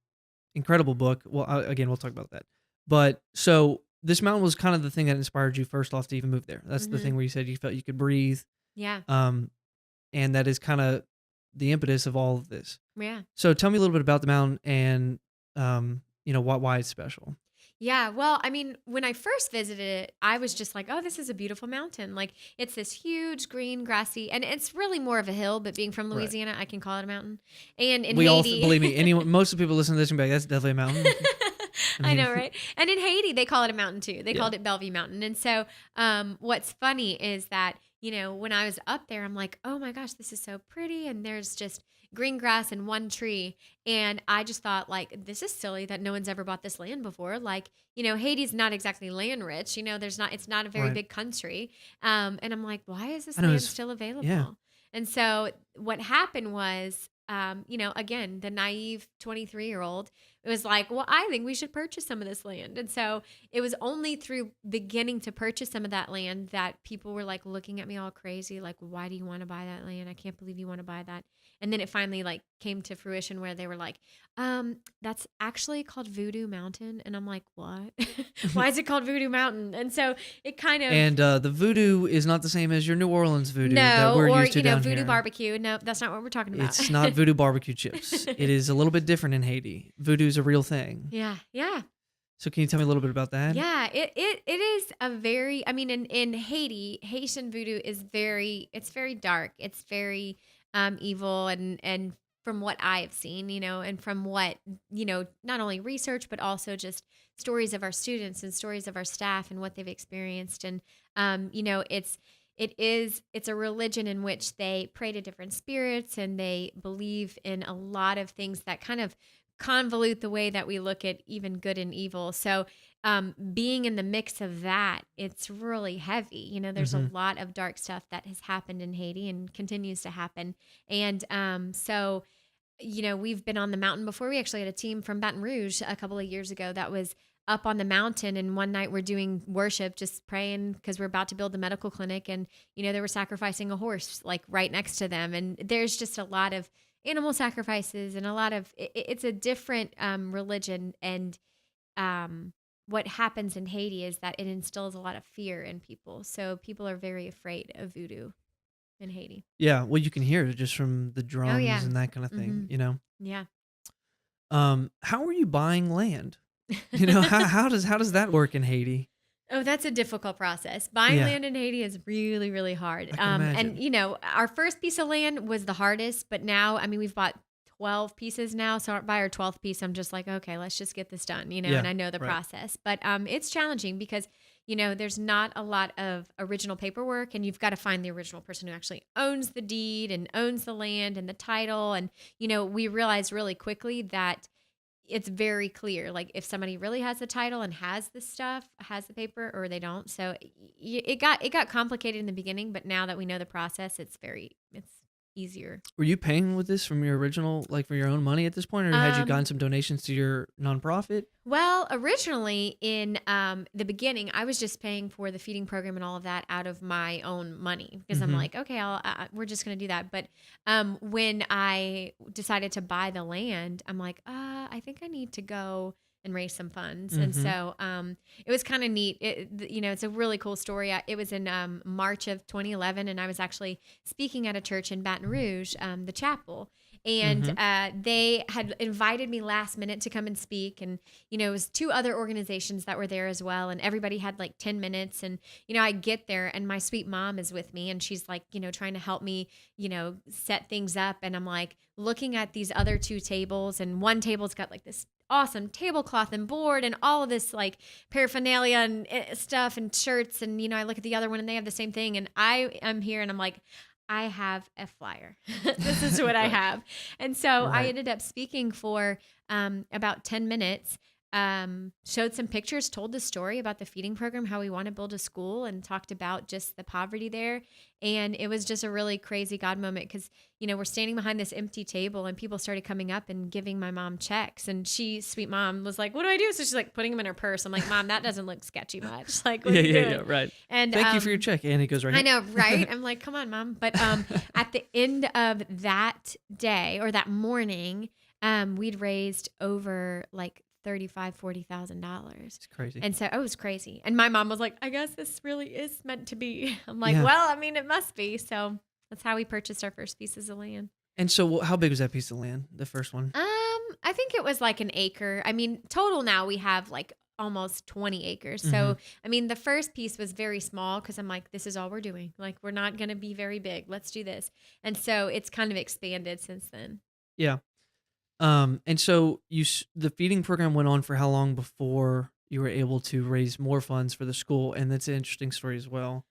S1: incredible book. Well, again, we'll talk about that. But so this mountain was kind of the thing that inspired you first off to even move there. That's the
S2: Mm-hmm.
S1: thing where you said you felt you could breathe.
S2: Yeah.
S1: And that is kind of the impetus of all of this.
S2: Yeah.
S1: So tell me a little bit about the mountain and why it's special.
S2: Yeah. Well, I mean, when I first visited it, I was just like, oh, this is a beautiful mountain. Like, it's this huge, green, grassy, and it's really more of a hill, but being from
S1: Right.
S2: Louisiana, I can call it a mountain. And in
S1: We all
S2: Haiti,
S1: believe me. Most of the people listening to this and be like, that's definitely a mountain.
S2: I know, right? And in Haiti, they call it a mountain too. They
S1: Yeah.
S2: called it Bellevue Mountain. And so, what's funny is that, when I was up there, I'm like, oh my gosh, this is so pretty. And there's just green grass and one tree. And I just thought, like, this is silly that no one's ever bought this land before. Like, Haiti's not exactly land rich. It's not a very
S1: Right.
S2: big country. And I'm like, why is this
S1: I know,
S2: land
S1: it's-
S2: still available?
S1: yeah.
S2: And so what happened was, again, the naive 23-year-old, it was like, well, I think we should purchase some of this land. And so it was only through beginning to purchase some of that land that people were like looking at me all crazy, like, why do you want to buy that land? I can't believe you want to buy that. And then it finally like came to fruition where they were like, that's actually called Voodoo Mountain. And I'm like, what? Why is it called Voodoo Mountain? And so it kind of
S1: And the voodoo is not the same as your New Orleans voodoo that
S2: no,
S1: we're
S2: or
S1: used to down
S2: voodoo
S1: here.
S2: barbecue. No, that's not what we're talking about.
S1: It's not voodoo barbecue chips. It is a little bit different in Haiti. Voodoo is a real thing.
S2: Yeah, yeah.
S1: So can you tell me a little bit about that?
S2: Yeah, it is a very, I mean, in Haiti, Haitian voodoo is it's very dark. It's very evil and from what I've seen, and from what, not only research, but also just stories of our students and stories of our staff and what they've experienced. And, it's a religion in which they pray to different spirits and they believe in a lot of things that kind of convolute the way that we look at even good and evil. So being in the mix of that, it's really heavy. There's a lot of dark stuff that has happened in Haiti and continues to happen. And so, we've been on the mountain before. We actually had a team from Baton Rouge a couple of years ago that was up on the mountain. And one night we're doing worship, just praying because we're about to build the medical clinic. And, they were sacrificing a horse like right next to them. And there's just a lot of animal sacrifices and a lot of, it's a different religion. And what happens in Haiti is that it instills a lot of fear in people. So people are very afraid of voodoo in Haiti.
S1: Yeah, well, you can hear it just from the drums
S2: yeah.
S1: and that kind of thing,
S2: Yeah.
S1: How are you buying land? How does that work in Haiti?
S2: Oh, that's a difficult process. Buying
S1: Yeah.
S2: land in Haiti is really, really hard.
S1: I can
S2: And
S1: imagine.
S2: our first piece of land was the hardest, but now, I mean, we've bought 12 pieces now. So by our 12th piece, I'm just like, okay, let's just get this done,
S1: Yeah,
S2: and I know the
S1: right.
S2: process. But it's challenging because, there's not a lot of original paperwork and you've got to find the original person who actually owns the deed and owns the land and the title. And, we realized really quickly that it's very clear, like if somebody really has the title and has the stuff, has the paper, or they don't. So it got complicated in the beginning, but now that we know the process, it's easier.
S1: Were you paying with this from your original, like for your own money at this point, or had you gotten some donations to your nonprofit?
S2: Well, originally in the beginning, I was just paying for the feeding program and all of that out of my own money because I'm like, okay, we're just going to do that. But when I decided to buy the land, I'm like, I think I need to go and raise some funds. And so it was kind of neat. It's a really cool story. It was in March of 2011, and I was actually speaking at a church in Baton Rouge, the chapel. And they had invited me last minute to come and speak. And, it was 2 other organizations that were there as well. And everybody had like 10 minutes. And, I get there and my sweet mom is with me and she's like, trying to help me, set things up. And I'm like looking at these other 2 tables, and one table's got like this awesome tablecloth and board and all of this like paraphernalia and stuff and shirts. And, I look at the other one and they have the same thing. And I am here and I'm like, I have a flyer. This is what I have. And so I ended up speaking for about 10 minutes. showed some pictures, told the story about the feeding program, how we want to build a school, and talked about just the poverty there. And it was just a really crazy God moment because, we're standing behind this empty table and people started coming up and giving my mom checks. And she, sweet mom, was like, what do I do? So she's like putting them in her purse. I'm like, Mom, that doesn't look sketchy much. Like, what are you doing?
S3: Right.
S2: And
S3: thank you for your check. And it goes right
S2: I
S3: here.
S2: know, right? I'm like, come on, Mom. But at the end of that day or that morning, we'd raised over like $40,000.
S3: It's crazy.
S2: And so it was crazy. And my mom was like, I guess this really is meant to be. I'm like,
S3: Yeah.
S2: well, I mean, it must be. So that's how we purchased our first pieces of land.
S3: And so how big was that piece of land, the first one?
S2: I think it was like an acre. I mean, total now we have like almost 20 acres. So,
S3: Mhm.
S2: I mean, the first piece was very small because I'm like, this is all we're doing. Like, we're not going to be very big. Let's do this. And so it's kind of expanded since then.
S3: Yeah. And so the feeding program went on for how long before you were able to raise more funds for the school? And that's an interesting story as well.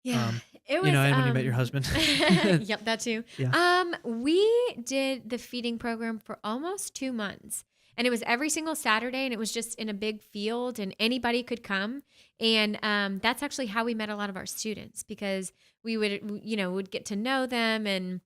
S2: Yeah, it was.
S3: And when you met your husband.
S2: Yep, that too.
S3: Yeah.
S2: We did the feeding program for almost 2 months, and it was every single Saturday, and it was just in a big field, and anybody could come. And that's actually how we met a lot of our students because we would get to know them and.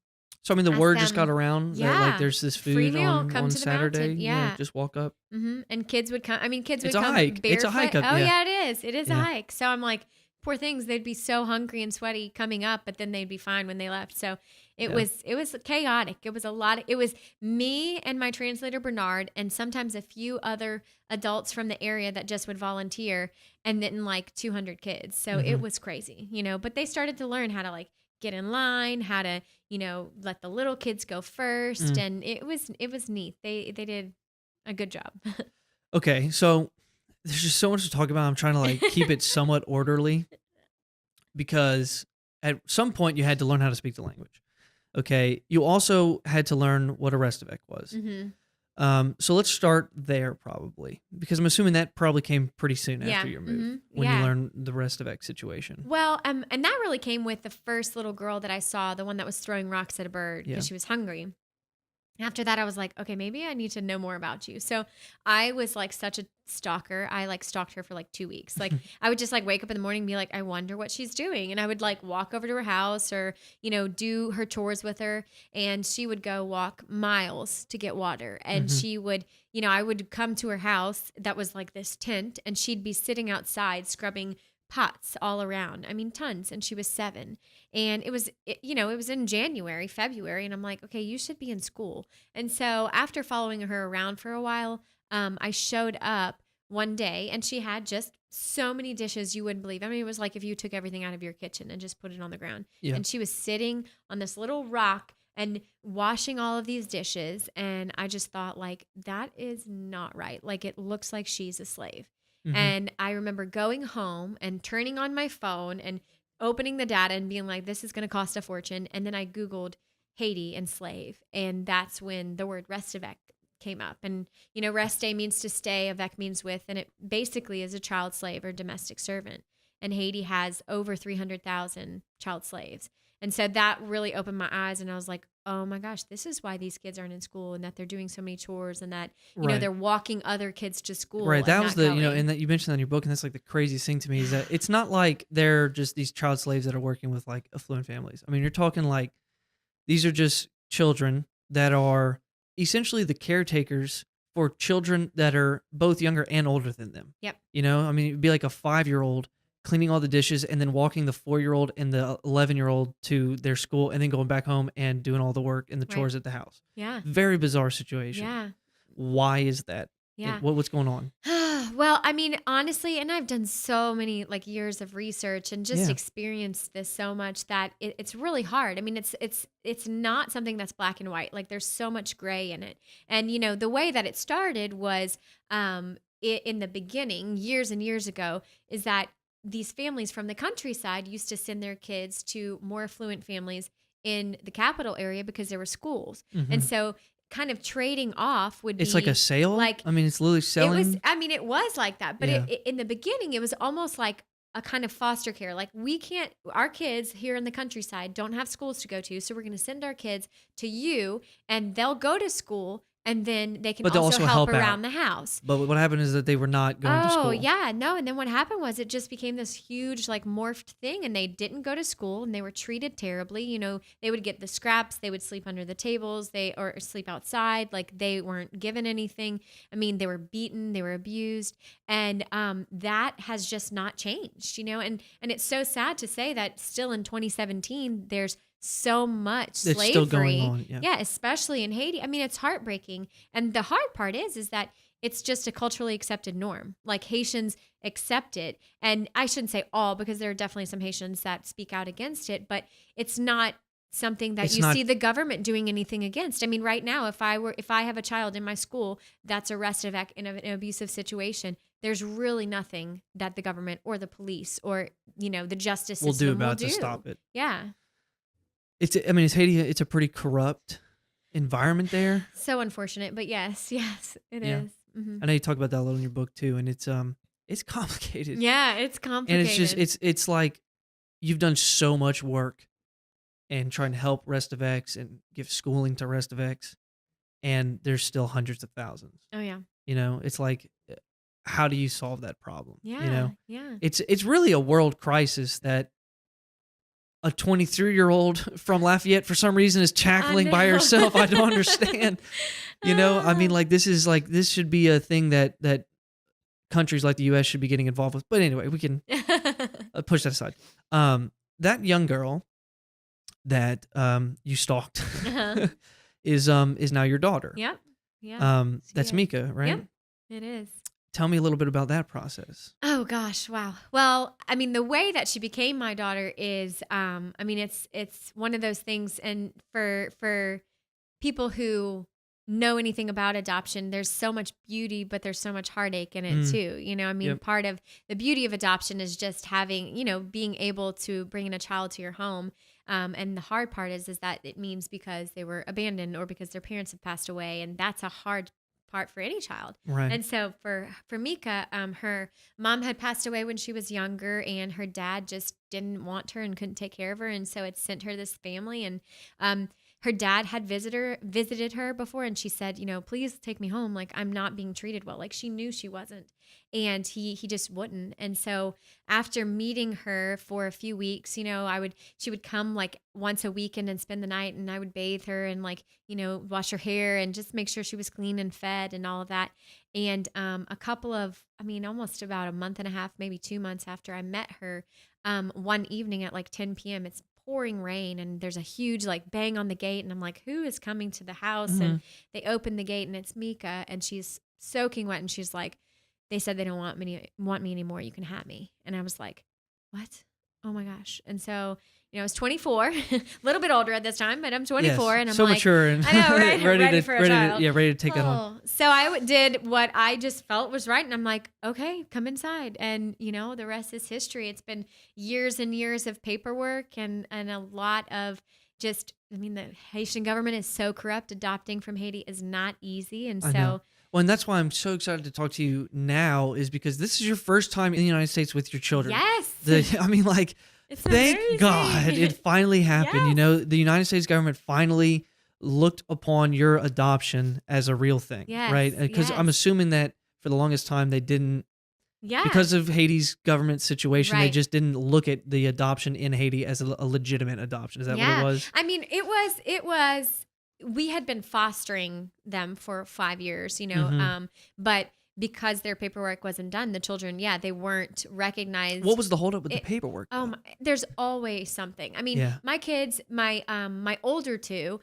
S3: So, I mean, the
S2: ask
S3: word just
S2: them-
S3: got around that,
S2: Yeah.
S3: like, there's this
S2: Free
S3: food
S2: meal,
S3: on
S2: come to the
S3: Saturday.
S2: mountain, yeah.
S3: Just walk up.
S2: And kids would come. I mean, kids would
S3: It's a
S2: come
S3: hike.
S2: barefoot.
S3: It's a hike up,
S2: Oh,
S3: yeah.
S2: yeah, it is. It is a
S3: Yeah.
S2: hike. So I'm like, poor things. They'd be so hungry and sweaty coming up, but then they'd be fine when they left. So it
S3: Yeah.
S2: was chaotic. It was a lot. It was me and my translator Bernard, and sometimes a few other adults from the area that just would volunteer, and then like 200 kids. So it
S3: Mhm.
S2: was crazy, But they started to learn how to like get in line, how to let the little kids go first, and it was neat. They did a good job.
S3: Okay, so there's just so much to talk about. I'm trying to like keep it somewhat orderly because at some point you had to learn how to speak the language. Okay, you also had to learn what a Restavek was. So let's start there probably because I'm assuming that probably came pretty soon
S2: Yeah,
S3: after your move
S2: mhm,
S3: when
S2: yeah.
S3: you learned the Restavek situation.
S2: Well, and that really came with the first little girl that I saw, the one that was throwing rocks at a bird because
S3: Yeah.
S2: she was hungry. After that, I was like, okay, maybe I need to know more about you. So I was like such a stalker. I like stalked her for like 2 weeks. Like I would just like wake up in the morning and be like, I wonder what she's doing. And I would like walk over to her house or, do her chores with her. And she would go walk miles to get water. And
S3: Mhm.
S2: she would, I would come to her house that was like this tent and she'd be sitting outside scrubbing pots all around. I mean, tons. And she was 7. And it was in January, February. And I'm like, okay, you should be in school. And so after following her around for a while, I showed up one day and she had just so many dishes you wouldn't believe. I mean, it was like if you took everything out of your kitchen and just put it on the ground.
S3: Yeah.
S2: And she was sitting on this little rock and washing all of these dishes. And I just thought like, that is not right. Like it looks like she's a slave.
S3: Mhm.
S2: And I remember going home and turning on my phone and opening the data and being like, this is going to cost a fortune. And then I Googled Haiti and slave. And that's when the word Restavek came up. And, Reste means to stay, avec means with, and it basically is a child slave or domestic servant. And Haiti has over 300,000 child slaves. And so that really opened my eyes. And I was like, oh my gosh, this is why these kids aren't in school and that they're doing so many chores and that,
S3: Right.
S2: they're walking other kids to school.
S3: Right.
S2: and
S3: That
S2: not
S3: was the,
S2: going.
S3: and that you mentioned that in your book, and that's like the craziest thing to me is that it's not like they're just these child slaves that are working with like affluent families. I mean, you're talking like these are just children that are essentially the caretakers for children that are both younger and older than them.
S2: Yep.
S3: I mean, it'd be like a 5-year-old cleaning all the dishes and then walking the 4-year-old and the 11-year-old to their school and then going back home and doing all the work and the
S2: Right.
S3: chores at the house.
S2: Yeah.
S3: Very bizarre situation.
S2: Yeah.
S3: Why is that?
S2: Yeah.
S3: What's going on?
S2: Well, I mean, honestly, and I've done so many like years of research and just
S3: Yeah.
S2: experienced this so much that it's really hard. I mean, it's not something that's black and white. Like there's so much gray in it. And the way that it started was in the beginning, years and years ago, is that these families from the countryside used to send their kids to more affluent families in the capital area because there were schools.
S3: Mhm.
S2: And so kind of trading off would be
S3: It's like a sale.
S2: like
S3: I mean, it's literally selling.
S2: it was like that, but
S3: Yeah.
S2: in the beginning, it was almost like a kind of foster care. Like our kids here in the countryside don't have schools to go to. So we're going to send our kids to you and they'll go to school and then they can
S3: But they'll
S2: also
S3: also
S2: help
S3: help out.
S2: around the house.
S3: But what happened is that they were not going to school.
S2: Oh, yeah. No. And then what happened was it just became this huge, like, morphed thing, and they didn't go to school and they were treated terribly. You know, they would get the scraps, they would sleep under the tables, or sleep outside. Like, they weren't given anything. I mean, they were beaten, they were abused. And that has just not changed, you know, and it's so sad to say that still in 2017, there's so much slavery.
S3: It's still going on.
S2: Yeah, especially in Haiti. I mean, it's heartbreaking. And the hard part is that it's just a culturally accepted norm. Like, Haitians accept it. And I shouldn't say all, because there are definitely some Haitians that speak out against it, but it's not something that see the government doing anything against. I mean, right now, if I have a child in my school that's a Restaveks in an abusive situation, there's really nothing that the government or the police or, you know, the justice system will do
S3: to stop it.
S2: Yeah.
S3: It's Haiti. It's a pretty corrupt environment there.
S2: So unfortunate, but yes, it is. Mm-hmm.
S3: I know you talk about that a little in your book too, and it's complicated.
S2: Yeah, it's complicated.
S3: And it's just it's like you've done so much work and trying to help Restaveks and give schooling to Restaveks, and there's still hundreds of thousands.
S2: Oh yeah.
S3: You know, it's like, how do you solve that problem?
S2: Yeah.
S3: You know,
S2: yeah.
S3: It's really a world crisis that a 23-year-old from Lafayette for some reason is tackling by herself. I don't understand. You know, I mean, like, this should be a thing that countries like the U.S. should be getting involved with. But anyway, we can push that aside. That young girl that you stalked is now your daughter.
S2: Yep. Yeah.
S3: That's Mika, right?
S2: Yep. It is.
S3: Tell me a little bit about that process.
S2: Oh gosh, wow. Well, I mean, the way that she became my daughter is, I mean, it's one of those things, and for people who know anything about adoption, there's so much beauty, but there's so much heartache in it too. You know, I mean, part of the beauty of adoption is just having, you know, being able to bring in a child to your home. And the hard part is that it means because they were abandoned or because their parents have passed away, and that's a hard part for any child.
S3: Right.
S2: And so for Mika, her mom had passed away when she was younger, and her dad just didn't want her and couldn't take care of her, and so it sent her this family. And her dad had visited her before, and she said, you know, please take me home. Like, I'm not being treated well. Like, she knew she wasn't, and he just wouldn't. And so after meeting her for a few weeks, you know, she would come like once a weekend and spend the night, and I would bathe her and, like, you know, wash her hair and just make sure she was clean and fed and all of that. And almost about a month and a half, maybe 2 months after I met her, one evening at like 10 p.m., it's pouring rain, and there's a huge like bang on the gate, and I'm like, who is coming to the house? And they open the gate, and it's Mika, and she's soaking wet, and she's like, they said they don't want me anymore. You can have me. And I was like, what? Oh my gosh. And so, you know, I was 24, a little bit older at this time, but I'm 24,
S3: yes,
S2: and I'm
S3: so
S2: like,
S3: mature and
S2: I know, right? ready for a child.
S3: Ready to take that home.
S2: So I did what I just felt was right, and I'm like, okay, come inside. And, you know, the rest is history. It's been years and years of paperwork and a lot of just, I mean, the Haitian government is so corrupt. Adopting from Haiti is not easy. And so,
S3: well, and that's why I'm so excited to talk to you now, is because this is your first time in the United States with your children.
S2: Yes.
S3: I mean, like, thank God it finally happened.
S2: Yes.
S3: You know, the United States government finally looked upon your adoption as a real thing, right? Because I'm assuming that for the longest time they didn't, because of Haiti's government situation, they just didn't look at the adoption in Haiti as a legitimate adoption. Is that what it was?
S2: I mean, it was, we had been fostering them for 5 years, you know, but because their paperwork wasn't done, the children, they weren't recognized.
S3: What was the holdup with the paperwork?
S2: There's always something. I mean, my kids, my older two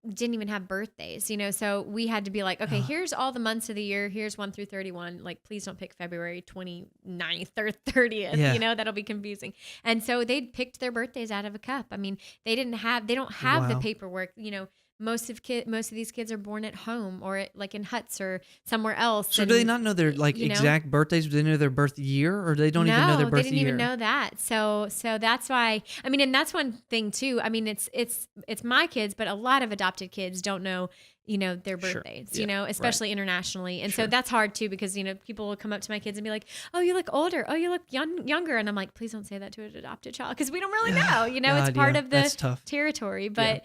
S2: didn't even have birthdays, you know, so we had to be like, okay, here's all the months of the year. Here's 1 through 31. Like, please don't pick February 29th or 30th, you know, that'll be confusing. And so they picked their birthdays out of a cup. I mean, they don't have the paperwork, you know. Most of these kids are born at home or like in huts or somewhere else.
S3: So do they not know their exact birthdays? Do they know their birth year, or they don't even know their birth year? No, they didn't
S2: even know that. So that's why. I mean, and that's one thing too. I mean, it's my kids, but a lot of adopted kids don't know, you know, their birthdays. You know, especially internationally, and so that's hard too, because, you know, people will come up to my kids and be like, "Oh, you look older. Oh, you look younger," and I'm like, "Please don't say that to an adopted child, because we don't really know. You know, it's part of the territory." But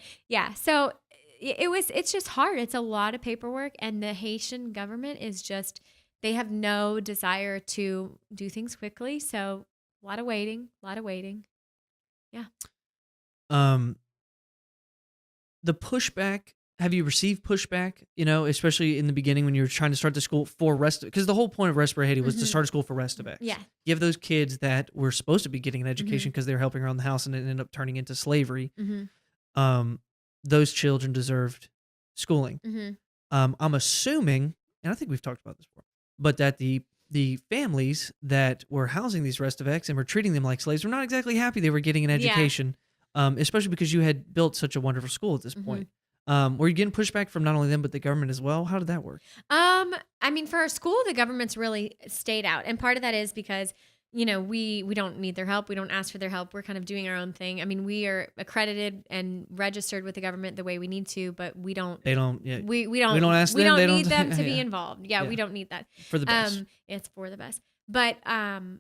S2: so it's just hard. It's a lot of paperwork, and the Haitian government is just, they have no desire to do things quickly. So a lot of waiting, a lot of waiting. Yeah.
S3: Um, the pushback. Have you received pushback? Especially in the beginning when you were trying to start the school for because the whole point of Respire Haiti was to start a school for Restaveks.
S2: Yeah.
S3: You have those kids that were supposed to be getting an education because they were helping around the house, and it ended up turning into slavery. Those children deserved schooling. I'm assuming, and I think we've talked about this before, but that the families that were housing these Restaveks and were treating them like slaves were not exactly happy they were getting an education, especially because you had built such a wonderful school at this point. Were you getting pushback from not only them but the government as well? How did that work?
S2: I mean, for our school, the government's really stayed out, and part of that is because we don't need their help. We don't ask for their help. We're kind of doing our own thing. I mean, we are accredited and registered with the government the way we need to, but we don't.
S3: They don't. Yeah.
S2: We don't.
S3: We don't ask them.
S2: We don't
S3: they
S2: need
S3: don't,
S2: them to be involved. Yeah, we don't need that.
S3: For the best.
S2: It's for the best. But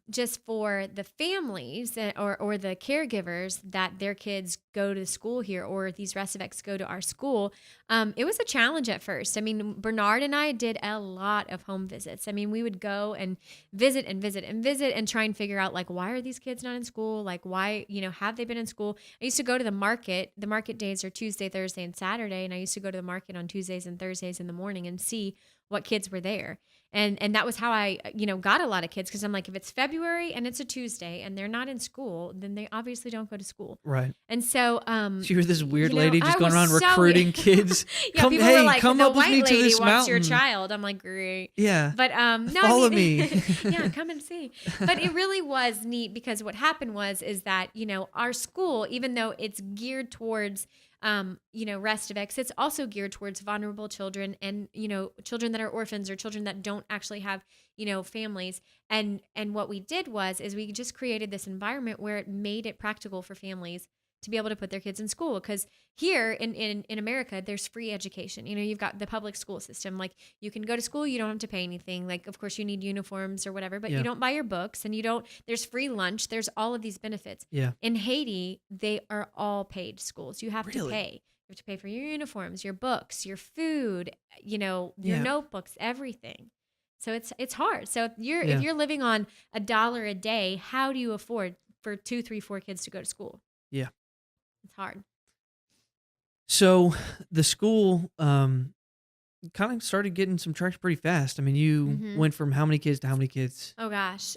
S2: just for the families or the caregivers that their kids go to school here, or these Restaveks go to our school, it was a challenge at first. I mean, Bernard and I did a lot of home visits. I mean, we would go and visit and try and figure out, like, why are these kids not in school? Like, why, have they been in school? I used to go to the market. The market days are Tuesday, Thursday, and Saturday. And I used to go to the market on Tuesdays and Thursdays in the morning and see what kids were there. And that was how I, got a lot of kids, because I'm like, if it's February and it's a Tuesday and they're not in school, then they obviously don't go to school.
S3: Right.
S2: And so,
S3: so you're this weird lady just going around
S2: so
S3: recruiting kids.
S2: Yeah, people were like,
S3: come
S2: the
S3: up with me
S2: white
S3: to
S2: lady
S3: this
S2: wants
S3: mountain.
S2: your child. I'm like, great.
S3: Yeah.
S2: But no,
S3: follow me.
S2: Yeah, come and see. But it really was neat, because what happened is that, our school, even though it's geared towards Restaveks, it's also geared towards vulnerable children and, children that are orphans or children that don't actually have, families. And what we did is we just created this environment where it made it practical for families to be able to put their kids in school. Because here in America, there's free education. You've got the public school system. Like, you can go to school, you don't have to pay anything. Like, of course, you need uniforms or whatever, but you don't buy your books, and there's free lunch. There's all of these benefits.
S3: Yeah.
S2: In Haiti, they are all paid schools. You have to
S3: Really?
S2: pay. You have to pay for your uniforms, your books, your food, your notebooks, everything. So it's hard. So if you're living on $1 a day, how do you afford for 2, 3, 4 kids to go to school?
S3: Yeah.
S2: It's hard.
S3: So the school kind of started getting some traction pretty fast. I mean, you went from how many kids to how many kids?
S2: Oh gosh.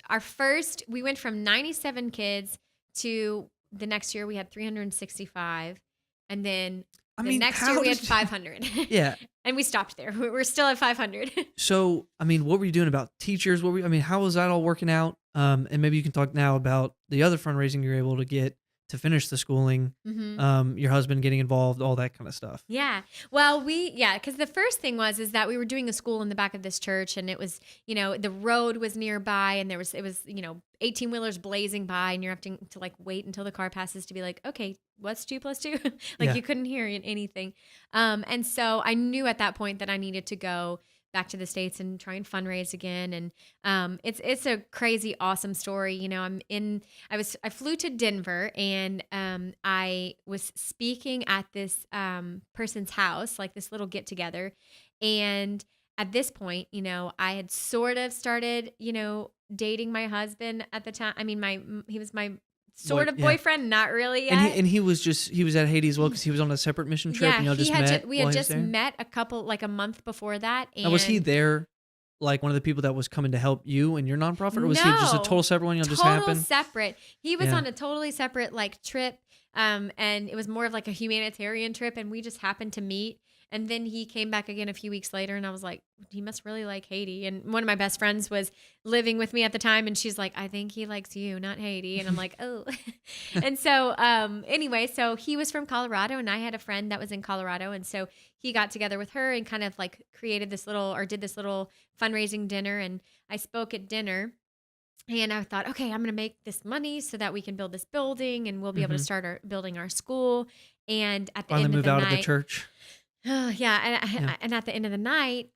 S2: We went from 97 kids to the next year we had 365. And then next year we had 500.
S3: Yeah.
S2: And we stopped there. We're still at 500.
S3: So, I mean, what were you doing about teachers? How was that all working out? And maybe you can talk now about the other fundraising you're able to get to finish the schooling, your husband getting involved, all that kind of stuff.
S2: Yeah. Well, because the first thing is that we were doing a school in the back of this church, and it was, the road was nearby, and it was 18-wheelers blazing by, and you're having to like wait until the car passes to be like, okay, what's 2 + 2? You couldn't hear anything. And so I knew at that point that I needed to go back to the States and try and fundraise again. And it's a crazy, awesome story. I flew to Denver, and I was speaking at this person's house, like this little get together. And at this point, I had sort of started, dating my husband at the time. I mean, he was my sort of boyfriend, not really yet.
S3: And he was at Haiti as well, because he was on a separate mission trip.
S2: Yeah, we had just
S3: there?
S2: met a month before that. And
S3: was he there, like one of the people that was coming to help you and your nonprofit, or was he just a total separate one? Just happened?
S2: Total separate. He was on a totally separate trip, and it was more of like a humanitarian trip, and we just happened to meet. And then he came back again a few weeks later, and I was like, he must really like Haiti. And one of my best friends was living with me at the time, and she's like, I think he likes you, not Haiti. And I'm like, oh. And so anyway, so he was from Colorado, and I had a friend that was in Colorado. And so he got together with her and kind of like did this little fundraising dinner. And I spoke at dinner. And I thought, okay, I'm going to make this money so that we can build this building, and we'll be able to start building our school. And at the end of the night,
S3: out of the church.
S2: Yeah. And at the end of the night,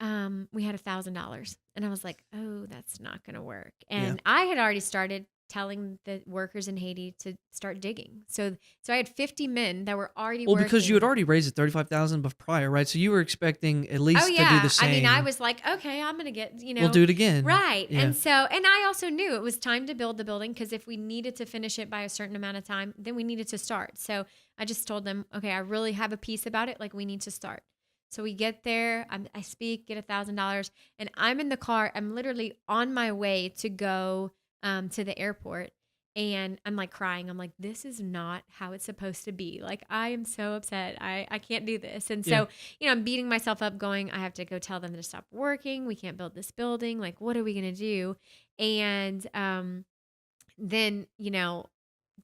S2: we had $1,000, and I was like, oh, that's not going to work. And I had already started telling the workers in Haiti to start digging. So I had 50 men that were already
S3: Well,
S2: working.
S3: because you had already raised it 35,000 prior, right? So you were expecting at least
S2: Oh
S3: to do
S2: yeah.
S3: the same.
S2: I mean, I was like, okay, I'm going to get,
S3: We'll do it again.
S2: Right.
S3: Yeah.
S2: And I also knew it was time to build the building, because if we needed to finish it by a certain amount of time, then we needed to start. So I just told them, okay, I really have a piece about it. Like, we need to start. So we get there, I speak, get $1,000, and I'm in the car. I'm literally on my way to go to the airport, and I'm like crying. I'm like, this is not how it's supposed to be. Like, I am so upset. I can't do this. And so, I'm beating myself up going, I have to go tell them to stop working. We can't build this building. Like, what are we going to do? And then,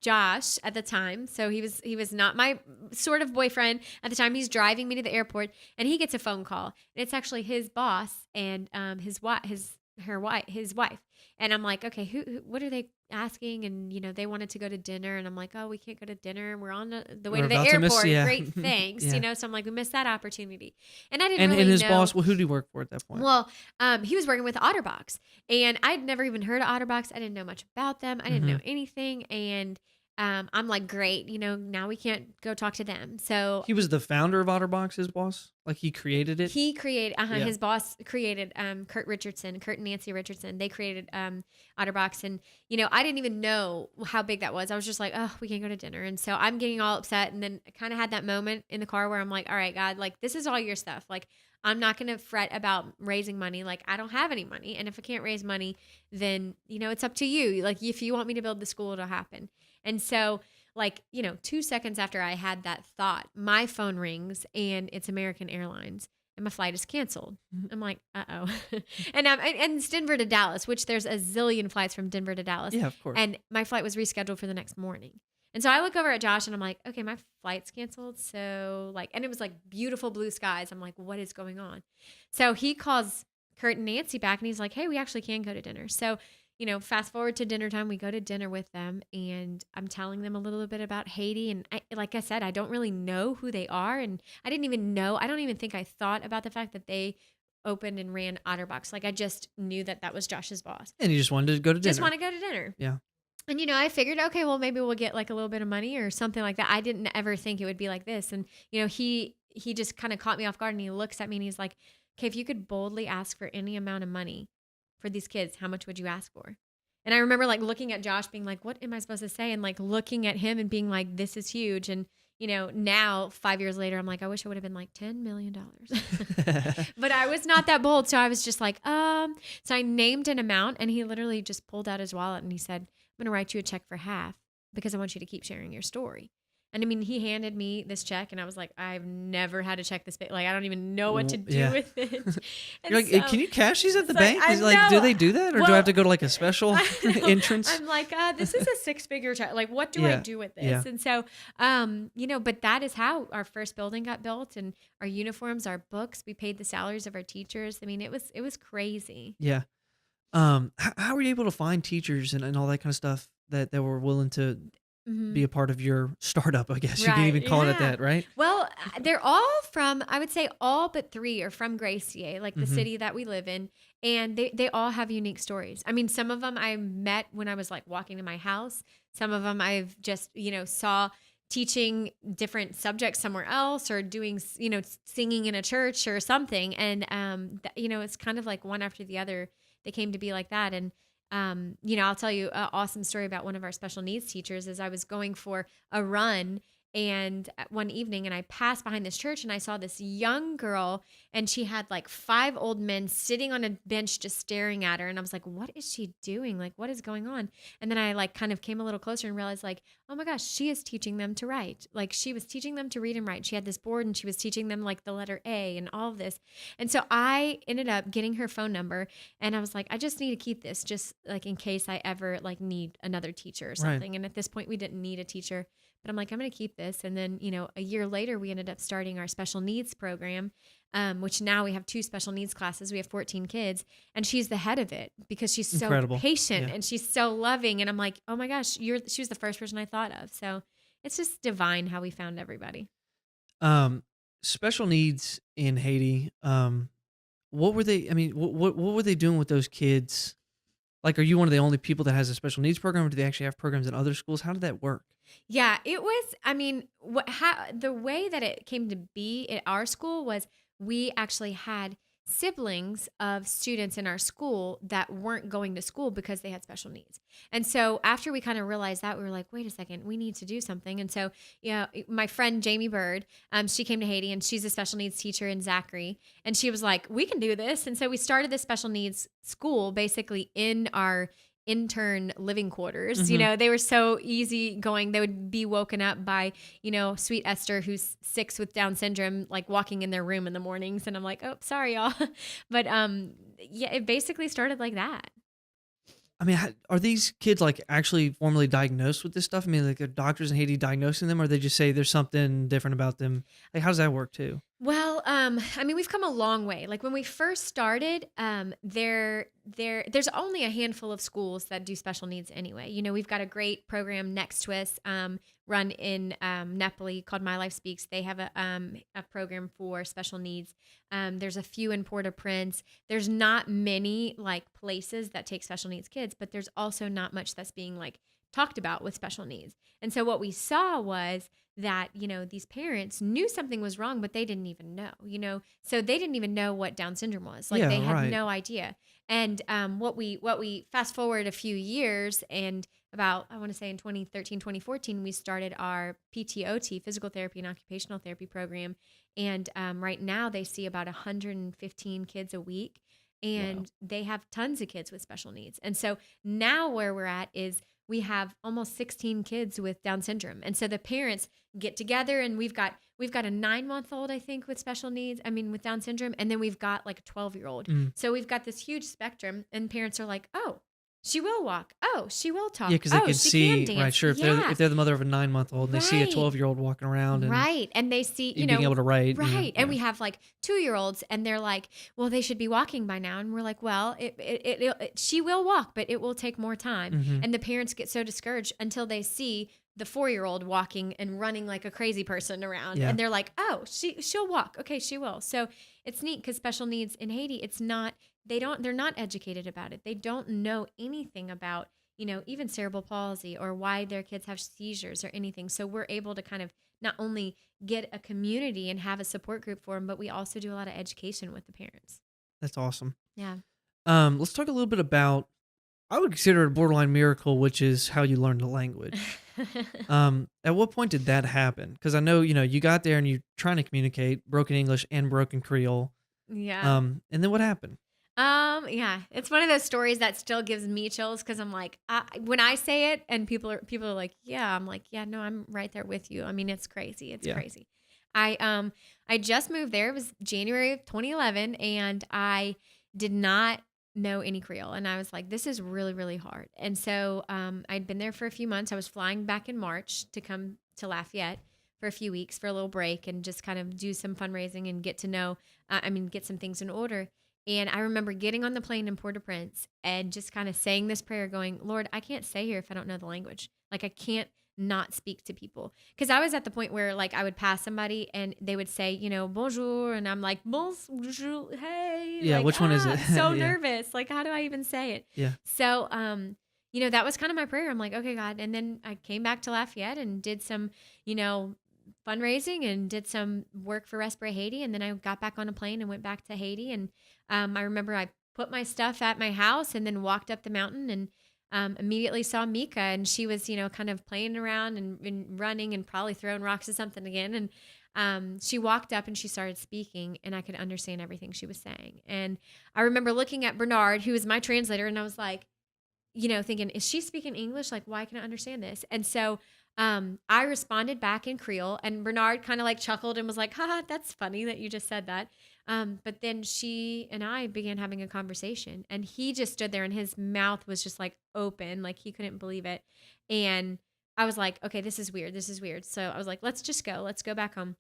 S2: Josh at the time, so he was not my sort of boyfriend at the time. He's driving me to the airport, and he gets a phone call, and it's actually his boss and his wife. And I'm like, okay, who what are they asking? And they wanted to go to dinner, and I'm like, oh, we can't go to dinner. We're on the way
S3: We're
S2: to the
S3: about to miss-
S2: airport.
S3: yeah.
S2: Great, thanks.
S3: Yeah.
S2: So I'm like, we missed that opportunity, and I didn't
S3: And
S2: really
S3: his
S2: know.
S3: boss, well, who did he work for at that point?
S2: Well, he was working with Otterbox, and I'd never even heard of Otterbox. I didn't know much about them. I didn't know anything, and I'm like, great, now we can't go talk to them. So
S3: He was the founder of Otterbox, his boss? Like, he created it?
S2: he created,
S3: Yeah.
S2: his boss created Kurt and Nancy Richardson. They created Otterbox, and I didn't even know how big that was. I was just like, oh, we can't go to dinner, and so I'm getting all upset. And then I kind of had that moment in the car where I'm like, all right, God, like, this is all your stuff. Like, I'm not going to fret about raising money. Like, I don't have any money, and if I can't raise money, then it's up to you. Like, if you want me to build the school, it'll happen. And so, like, 2 seconds after I had that thought, my phone rings, and it's American Airlines, and my flight is canceled. I'm like, uh-oh. and it's Denver to Dallas, which there's a zillion flights from Denver to Dallas.
S3: Yeah, of course.
S2: And my flight was rescheduled for the next morning. And so I look over at Josh, and I'm like, okay, my flight's canceled. So, like, and it was like beautiful blue skies. I'm like, what is going on? So he calls Kurt and Nancy back, and he's like, hey, we actually can go to dinner. So, fast forward to dinner time, we go to dinner with them, and I'm telling them a little bit about Haiti. And like I said, I don't really know who they are. And I don't even think I thought about the fact that they opened and ran Otterbox. Like, I just knew that was Josh's boss.
S3: And he just wanted to go to dinner.
S2: Just want to go to dinner.
S3: Yeah.
S2: And, I figured, okay, well, maybe we'll get like a little bit of money or something like that. I didn't ever think it would be like this. And, he just kind of caught me off guard, and he looks at me, and he's like, okay, if you could boldly ask for any amount of money for these kids, how much would you ask for? And I remember like looking at Josh being like, what am I supposed to say? And like looking at him and being like, this is huge. And, now 5 years later, I'm like, I wish I would have been like $10 million. But I was not that bold. So I was just like, so I named an amount, and he literally just pulled out his wallet, and he said, I'm going to write you a check for half because I want you to keep sharing your story. And I mean, he handed me this check, and I was like, I've never had a check this big. Like, I don't even know what to do with it. And
S3: You're like, can you cash these at the bank?
S2: I
S3: Is like, do
S2: know.
S3: they do that? Or do I have to go to like a special entrance?
S2: I'm like, this is a 6-figure check. Like, what do I do with this?
S3: Yeah.
S2: And so, but that is how our first building got built, and our uniforms, our books, we paid the salaries of our teachers. I mean, it was crazy.
S3: Yeah. How were you able to find teachers and all that kind of stuff that were willing to be a part of your startup, I guess you can even call it that, right?
S2: Well, they're all from, I would say all but 3 are from Gracie, like the city that we live in. And they all have unique stories. I mean, some of them I met when I was like walking to my house. Some of them I've just, saw teaching different subjects somewhere else, or doing, singing in a church or something. And, it's kind of like one after the other, they came to be like that. And, I'll tell you an awesome story about one of our special needs teachers. Is I was going for a run, and one evening, and I passed behind this church, and I saw this young girl, and she had like 5 old men sitting on a bench just staring at her. And I was like, what is she doing? Like, what is going on? And then I like kind of came a little closer and realized like, oh my gosh, she is teaching them to write. Like, she was teaching them to read and write. She had this board, and she was teaching them like the letter A and all of this. And so I ended up getting her phone number, and I was like, I just need to keep this just like in case I ever like need another teacher or something. Right. And at this point we didn't need a teacher, but I'm like, I'm going to keep this. And then, a year later, we ended up starting our special needs program, which now we have 2 special needs classes. We have 14 kids, and she's the head of it because she's so
S3: Incredible.
S2: patient and she's so loving. And I'm like, oh my gosh, she was the first person I thought of. So it's just divine how we found everybody.
S3: Special needs in Haiti. What were they? I mean, what were they doing with those kids Like, are you one of the only people that has a special needs program, or do they actually have programs in other schools? How did that work?
S2: Yeah, it was. I mean, the way that it came to be at our school was we actually had siblings of students in our school that weren't going to school because they had special needs. And so after we kind of realized that, we were like, wait a second, we need to do something. And so, my friend Jamie Bird, she came to Haiti, and she's a special needs teacher in Zachary. And she was like, we can do this. And so we started this special needs school basically in our intern living quarters. They were so easy going. They would be woken up by, sweet Esther, who's 6 with Down syndrome, like walking in their room in the mornings. And I'm like, oh, sorry, y'all. But yeah, it basically started like that.
S3: I mean, are these kids like actually formally diagnosed with this stuff? I mean, like, are doctors in Haiti diagnosing them, or they just say there's something different about them? Like, how does that work too?
S2: Well, I mean, we've come a long way. Like when we first started, there's only a handful of schools that do special needs anyway. We've got a great program next to us, run in Nepali called My Life Speaks. They have a program for special needs. There's a few in Port-au-Prince. There's not many like places that take special needs kids, but there's also not much that's being like talked about with special needs. And so what we saw was that, these parents knew something was wrong, but they didn't even know, so they didn't even know what Down syndrome was. Like they had
S3: right.
S2: no idea. And what we fast forward a few years, and about, I want to say in 2013, 2014, we started our PTOT, physical therapy and occupational therapy program. And right now they see about 115 kids a week, and
S3: Wow.
S2: they have tons of kids with special needs. And so now where we're at is we have almost 16 kids with Down syndrome. And so the parents get together, and we've got a 9-month-old, I think, with special needs. I mean, with Down syndrome. And then we've got like a 12-year-old. So we've got this huge spectrum, and parents are like, oh, she will walk. Oh, she will talk.
S3: Yeah, because they
S2: oh,
S3: can
S2: she
S3: see,
S2: can dance.
S3: right? Sure, if they're the mother of a 9-month-old, and they see a
S2: Right.
S3: 12-year-old walking around, and
S2: Right. And they see,
S3: being able to write,
S2: right. And we have like 2-year-olds, and they're like, well, they should be walking by now. And we're like, well, she will walk, but it will take more time. And the parents get so discouraged until they see the 4-year-old walking and running like a crazy person around.
S3: Yeah.
S2: And they're like, oh, she'll walk. Okay, she will. So it's neat because special needs in Haiti, they're not educated about it. They don't know anything about, even cerebral palsy or why their kids have seizures or anything. So we're able to kind of not only get a community and have a support group for them, but we also do a lot of education with the parents.
S3: That's awesome.
S2: Yeah.
S3: Let's talk a little bit about, I would consider it a borderline miracle, which is how you learn the language. At what point did that happen? Because I know, you got there and you're trying to communicate broken English and broken Creole.
S2: Yeah.
S3: And then what happened?
S2: Yeah, it's one of those stories that still gives me chills because I'm like, when I say it and people are like, yeah, I'm like, yeah, no, I'm right there with you. I mean, it's crazy. It's crazy. I just moved there. It was January of 2011, and I did not know any Creole, and I was like, this is really, really hard. And so I'd been there for a few months. I was flying back in March to come to Lafayette for a few weeks for a little break and just kind of do some fundraising and get to know, get some things in order. And I remember getting on the plane in Port-au-Prince and just kind of saying this prayer going, Lord, I can't stay here if I don't know the language. Like I can't not speak to people. Because I was at the point where like I would pass somebody and they would say, bonjour. And I'm like, bonjour, hey.
S3: Yeah,
S2: like,
S3: which one is it?
S2: I'm so
S3: Yeah.
S2: nervous. Like, how do I even say it?
S3: Yeah.
S2: So, that was kind of my prayer. I'm like, okay, God. And then I came back to Lafayette and did some, fundraising and did some work for Respire Haiti. And then I got back on a plane and went back to Haiti. And I remember I put my stuff at my house and then walked up the mountain and immediately saw Mika. And she was, kind of playing around and running and probably throwing rocks or something again. And she walked up and she started speaking, and I could understand everything she was saying. And I remember looking at Bernard, who was my translator, and I was like, thinking, is she speaking English? Like, why can't I understand this? And so I responded back in Creole, and Bernard kind of like chuckled and was like, haha, that's funny that you just said that. But then she and I began having a conversation, and he just stood there and his mouth was just like open, like he couldn't believe it. And I was like, okay, this is weird. This is weird. So I was like, let's go back home.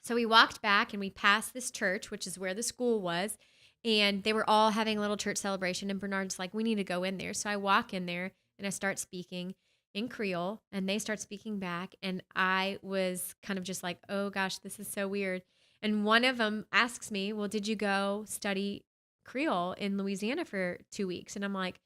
S2: So we walked back and we passed this church, which is where the school was. And they were all having a little church celebration. And Bernard's like, we need to go in there. So I walk in there and I start speaking in Creole, and they start speaking back. And I was kind of just like, oh gosh, this is so weird. And one of them asks me, well, did you go study Creole in Louisiana for 2 weeks? And I'm like,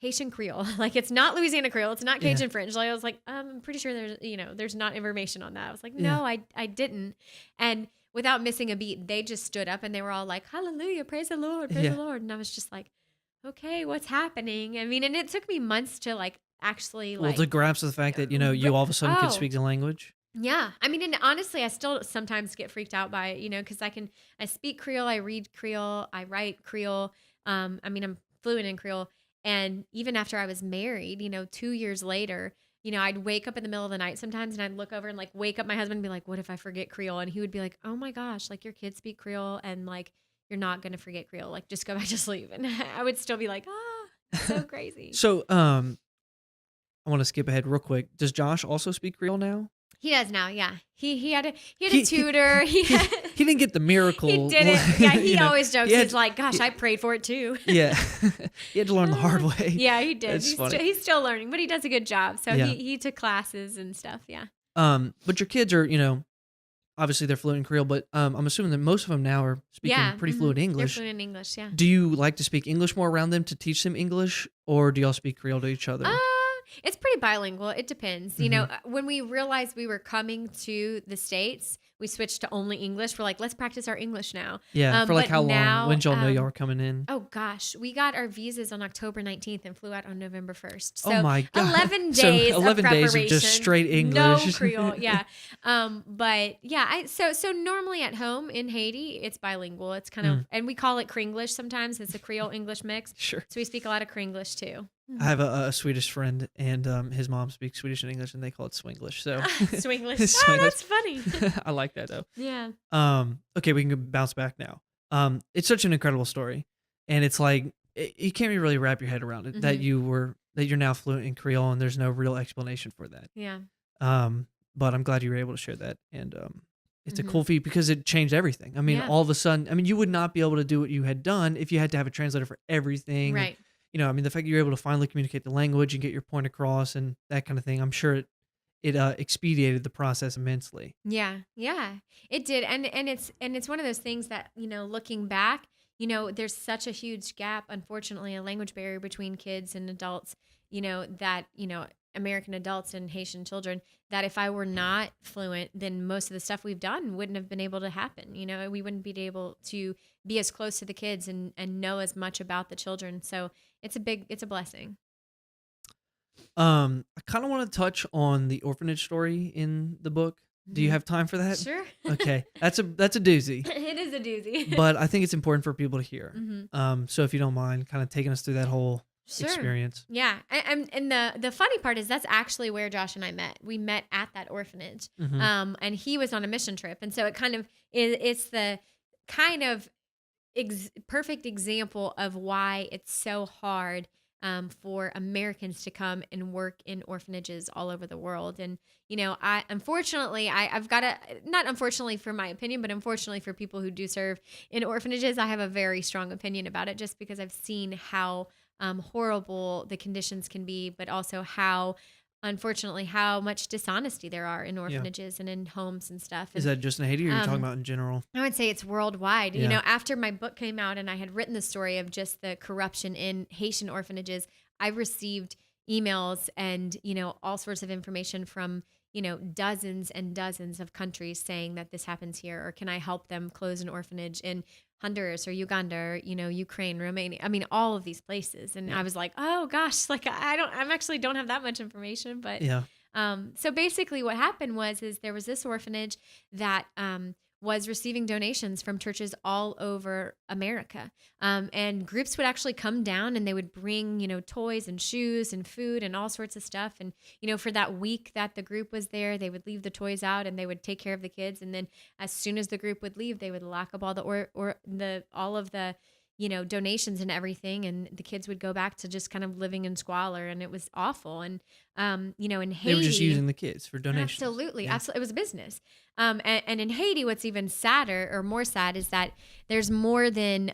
S2: Haitian Creole. Like, it's not Louisiana Creole. It's not Cajun French. Like, I was like, I'm pretty sure there's not information on that. I was like, no, I didn't. And without missing a beat, they just stood up and they were all like, hallelujah, praise the Lord, praise the Lord. And I was just like, okay, what's happening? I mean, and it took me months to like actually like.
S3: Well, to grasp the fact that, you all of a sudden could speak the language.
S2: Yeah. I mean, and honestly, I still sometimes get freaked out by it, because I speak Creole, I read Creole, I write Creole. I mean, I'm fluent in Creole. And even after I was married, 2 years later, I'd wake up in the middle of the night sometimes and I'd look over and like wake up my husband and be like, what if I forget Creole? And he would be like, oh my gosh, like your kids speak Creole and like, you're not going to forget Creole. Like just go back to sleep. And I would still be like, so crazy.
S3: So, I want to skip ahead real quick. Does Josh also speak Creole now?
S2: He does now, yeah. He had a tutor.
S3: He didn't get the miracle.
S2: He didn't. Yeah, he always jokes. He's like, gosh, I prayed for it too.
S3: Yeah. He had to learn the hard way.
S2: Yeah, he did.
S3: He's
S2: Still learning, but he does a good job. So he took classes and stuff, yeah.
S3: But your kids are, obviously they're fluent in Creole, but I'm assuming that most of them now are speaking pretty fluent English.
S2: They're fluent in English, yeah.
S3: Do you like to speak English more around them to teach them English, or do y'all speak Creole to each other?
S2: It's pretty bilingual. It depends. When we realized we were coming to the States, we switched to only English. We're like, let's practice our English now.
S3: Yeah, for like how long? When did y'all know y'all were coming in?
S2: Oh, gosh. We got our visas on October 19th and flew out on November 1st. So
S3: oh, my God.
S2: 11 days 11
S3: of days of just straight English.
S2: No Creole, yeah. But, yeah, so normally at home in Haiti, it's bilingual. It's kind of, and we call it Kringlish sometimes. It's a Creole-English mix.
S3: Sure.
S2: So we speak a lot of Kringlish, too.
S3: I have a Swedish friend, and his mom speaks Swedish and English, and they call it Swinglish. So
S2: Swinglish. Oh, that's funny.
S3: I like that though.
S2: Yeah.
S3: Okay, we can bounce back now. It's such an incredible story, and it's like you can't really wrap your head around it that you're now fluent in Creole, and there's no real explanation for that.
S2: Yeah.
S3: But I'm glad you were able to share that, and it's a cool feat because it changed everything. I mean, all of a sudden, you would not be able to do what you had done if you had to have a translator for everything.
S2: Right.
S3: The fact that you're able to finally communicate the language and get your point across and that kind of thing, I'm sure it expedited the process immensely.
S2: Yeah, it did, and it's one of those things that looking back, there's such a huge gap, unfortunately, a language barrier between kids and adults. That American adults and Haitian children. That if I were not fluent, then most of the stuff we've done wouldn't have been able to happen. We wouldn't be able to be as close to the kids and know as much about the children. So it's a blessing.
S3: I kind of want to touch on the orphanage story in the book. Do you have time for that?
S2: Sure.
S3: Okay. That's a doozy.
S2: It is a doozy.
S3: But I think it's important for people to hear. So if you don't mind kind of taking us through that whole experience.
S2: Yeah. And the funny part is that's actually where Josh and I met. We met at that orphanage. And he was on a mission trip. And so it kind of it's the kind of perfect example of why it's so hard for Americans to come and work in orphanages all over the world. And, I've got to, not unfortunately for my opinion, but unfortunately for people who do serve in orphanages, I have a very strong opinion about it just because I've seen how horrible the conditions can be, but also how much dishonesty there are in orphanages and in homes and stuff. And,
S3: is that just in Haiti or are you talking about in general?
S2: I would say it's worldwide. Yeah. After my book came out and I had written the story of just the corruption in Haitian orphanages, I received emails and, all sorts of information from, dozens and dozens of countries saying that this happens here, or can I help them close an orphanage in Honduras or Uganda or, Ukraine, Romania. I mean, all of these places. And I was like, oh gosh, like I actually don't have that much information, but so basically what happened is there was this orphanage that was receiving donations from churches all over America. And groups would actually come down and they would bring, toys and shoes and food and all sorts of stuff. And, for that week that the group was there, they would leave the toys out and they would take care of the kids. And then as soon as the group would leave, they would lock up all all of the donations and everything. And the kids would go back to just kind of living in squalor. And it was awful. And, in Haiti.
S3: They were just using the kids for donations.
S2: Absolutely. Yeah. Absolutely. It was a business. And in Haiti, what's even sadder or more sad is that there's more than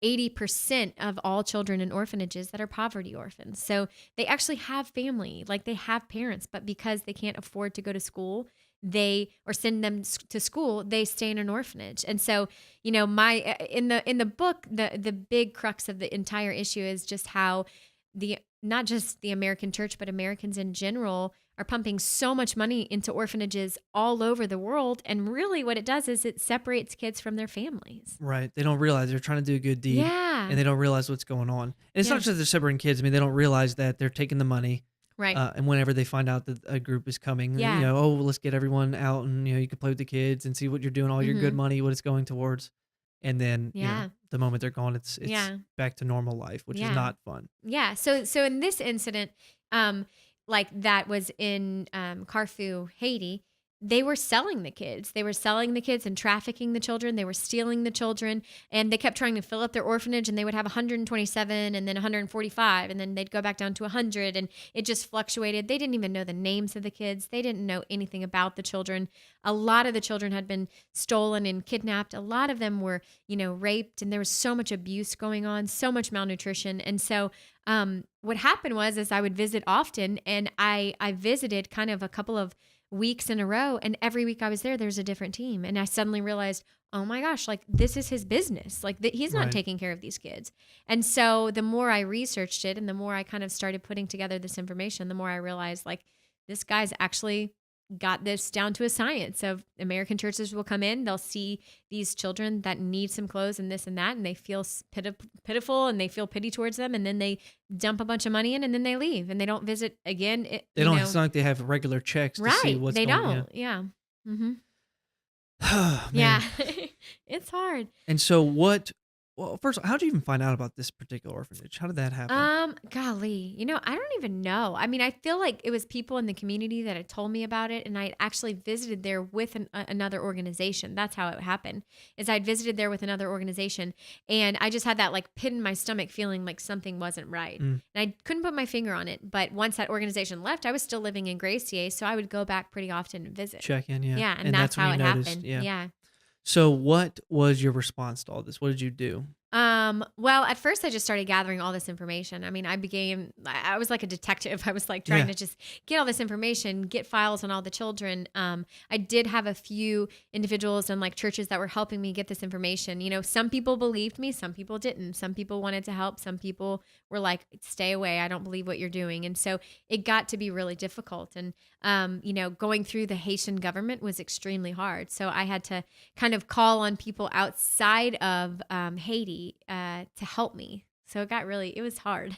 S2: 80% of all children in orphanages that are poverty orphans. So they actually have family, like they have parents, but because they can't afford to go to school, or send them to school, they stay in an orphanage. And so, in the book, the big crux of the entire issue is just how the not just the American church, but Americans in general are pumping so much money into orphanages all over the world. And really what it does is it separates kids from their families.
S3: Right. They don't realize they're trying to do a good deed.
S2: Yeah.
S3: And they don't realize what's going on. And it's not just they're separating kids. I mean, they don't realize that they're taking the money.
S2: Right.
S3: And whenever they find out that a group is coming,
S2: Yeah.
S3: you know, oh, let's get everyone out and, you know, you can play with the kids and see what you're doing, all your good money, what it's going towards. And then, you know, the moment they're gone, it's back to normal life, which is not fun.
S2: Yeah. So in this incident, like that was in Carfu, Haiti, they were selling the kids. They were selling the kids and trafficking the children. They were stealing the children, and they kept trying to fill up their orphanage, and they would have 127 and then 145, and then they'd go back down to 100, and it just fluctuated. They didn't even know the names of the kids. They didn't know anything about the children. A lot of the children had been stolen and kidnapped. A lot of them were, you know, raped, and there was so much abuse going on, so much malnutrition. And so what happened was I would visit often, and I visited kind of a couple of weeks in a row, and every week I was there's a different team, and I suddenly realized, oh my gosh, like this is his business, like he's not taking care of these kids. And so the more I researched it and the more I kind of started putting together this information, the more I realized like this guy's actually got this down to a science of American churches will come in, they'll see these children that need some clothes and this and that, and they feel pitiful and they feel pity towards them, and then they dump a bunch of money in, and then they leave and they don't visit again.
S3: They don't. It's not like they have regular checks to see what's going on. They don't.
S2: Yeah. Mm-hmm.
S3: Oh,
S2: yeah. It's hard.
S3: And so well, first, how did you even find out about this particular orphanage? How did that happen?
S2: Golly, you know, I don't even know. I mean, I feel like it was people in the community that had told me about it, and I actually visited there with another organization. That's how it happened. Is I'd visited there with another organization, and I just had that like pit in my stomach feeling like something wasn't right, and I couldn't put my finger on it. But once that organization left, I was still living in Gracie, so I would go back pretty often and visit.
S3: Check in, yeah.
S2: Yeah, and that's how it happened. Yeah.
S3: So what was your response to all this? What did you do?
S2: Well, at first I just started gathering all this information. I mean, I was like a detective. I was like trying to just get all this information, get files on all the children. I did have a few individuals and like churches that were helping me get this information. You know, some people believed me, some people didn't. Some people wanted to help. Some people were like, stay away. I don't believe what you're doing. And so it got to be really difficult. And, you know, going through the Haitian government was extremely hard. So I had to kind of call on people outside of Haiti to help me. So it was hard.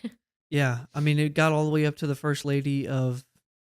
S3: Yeah. I mean, it got all the way up to the first lady of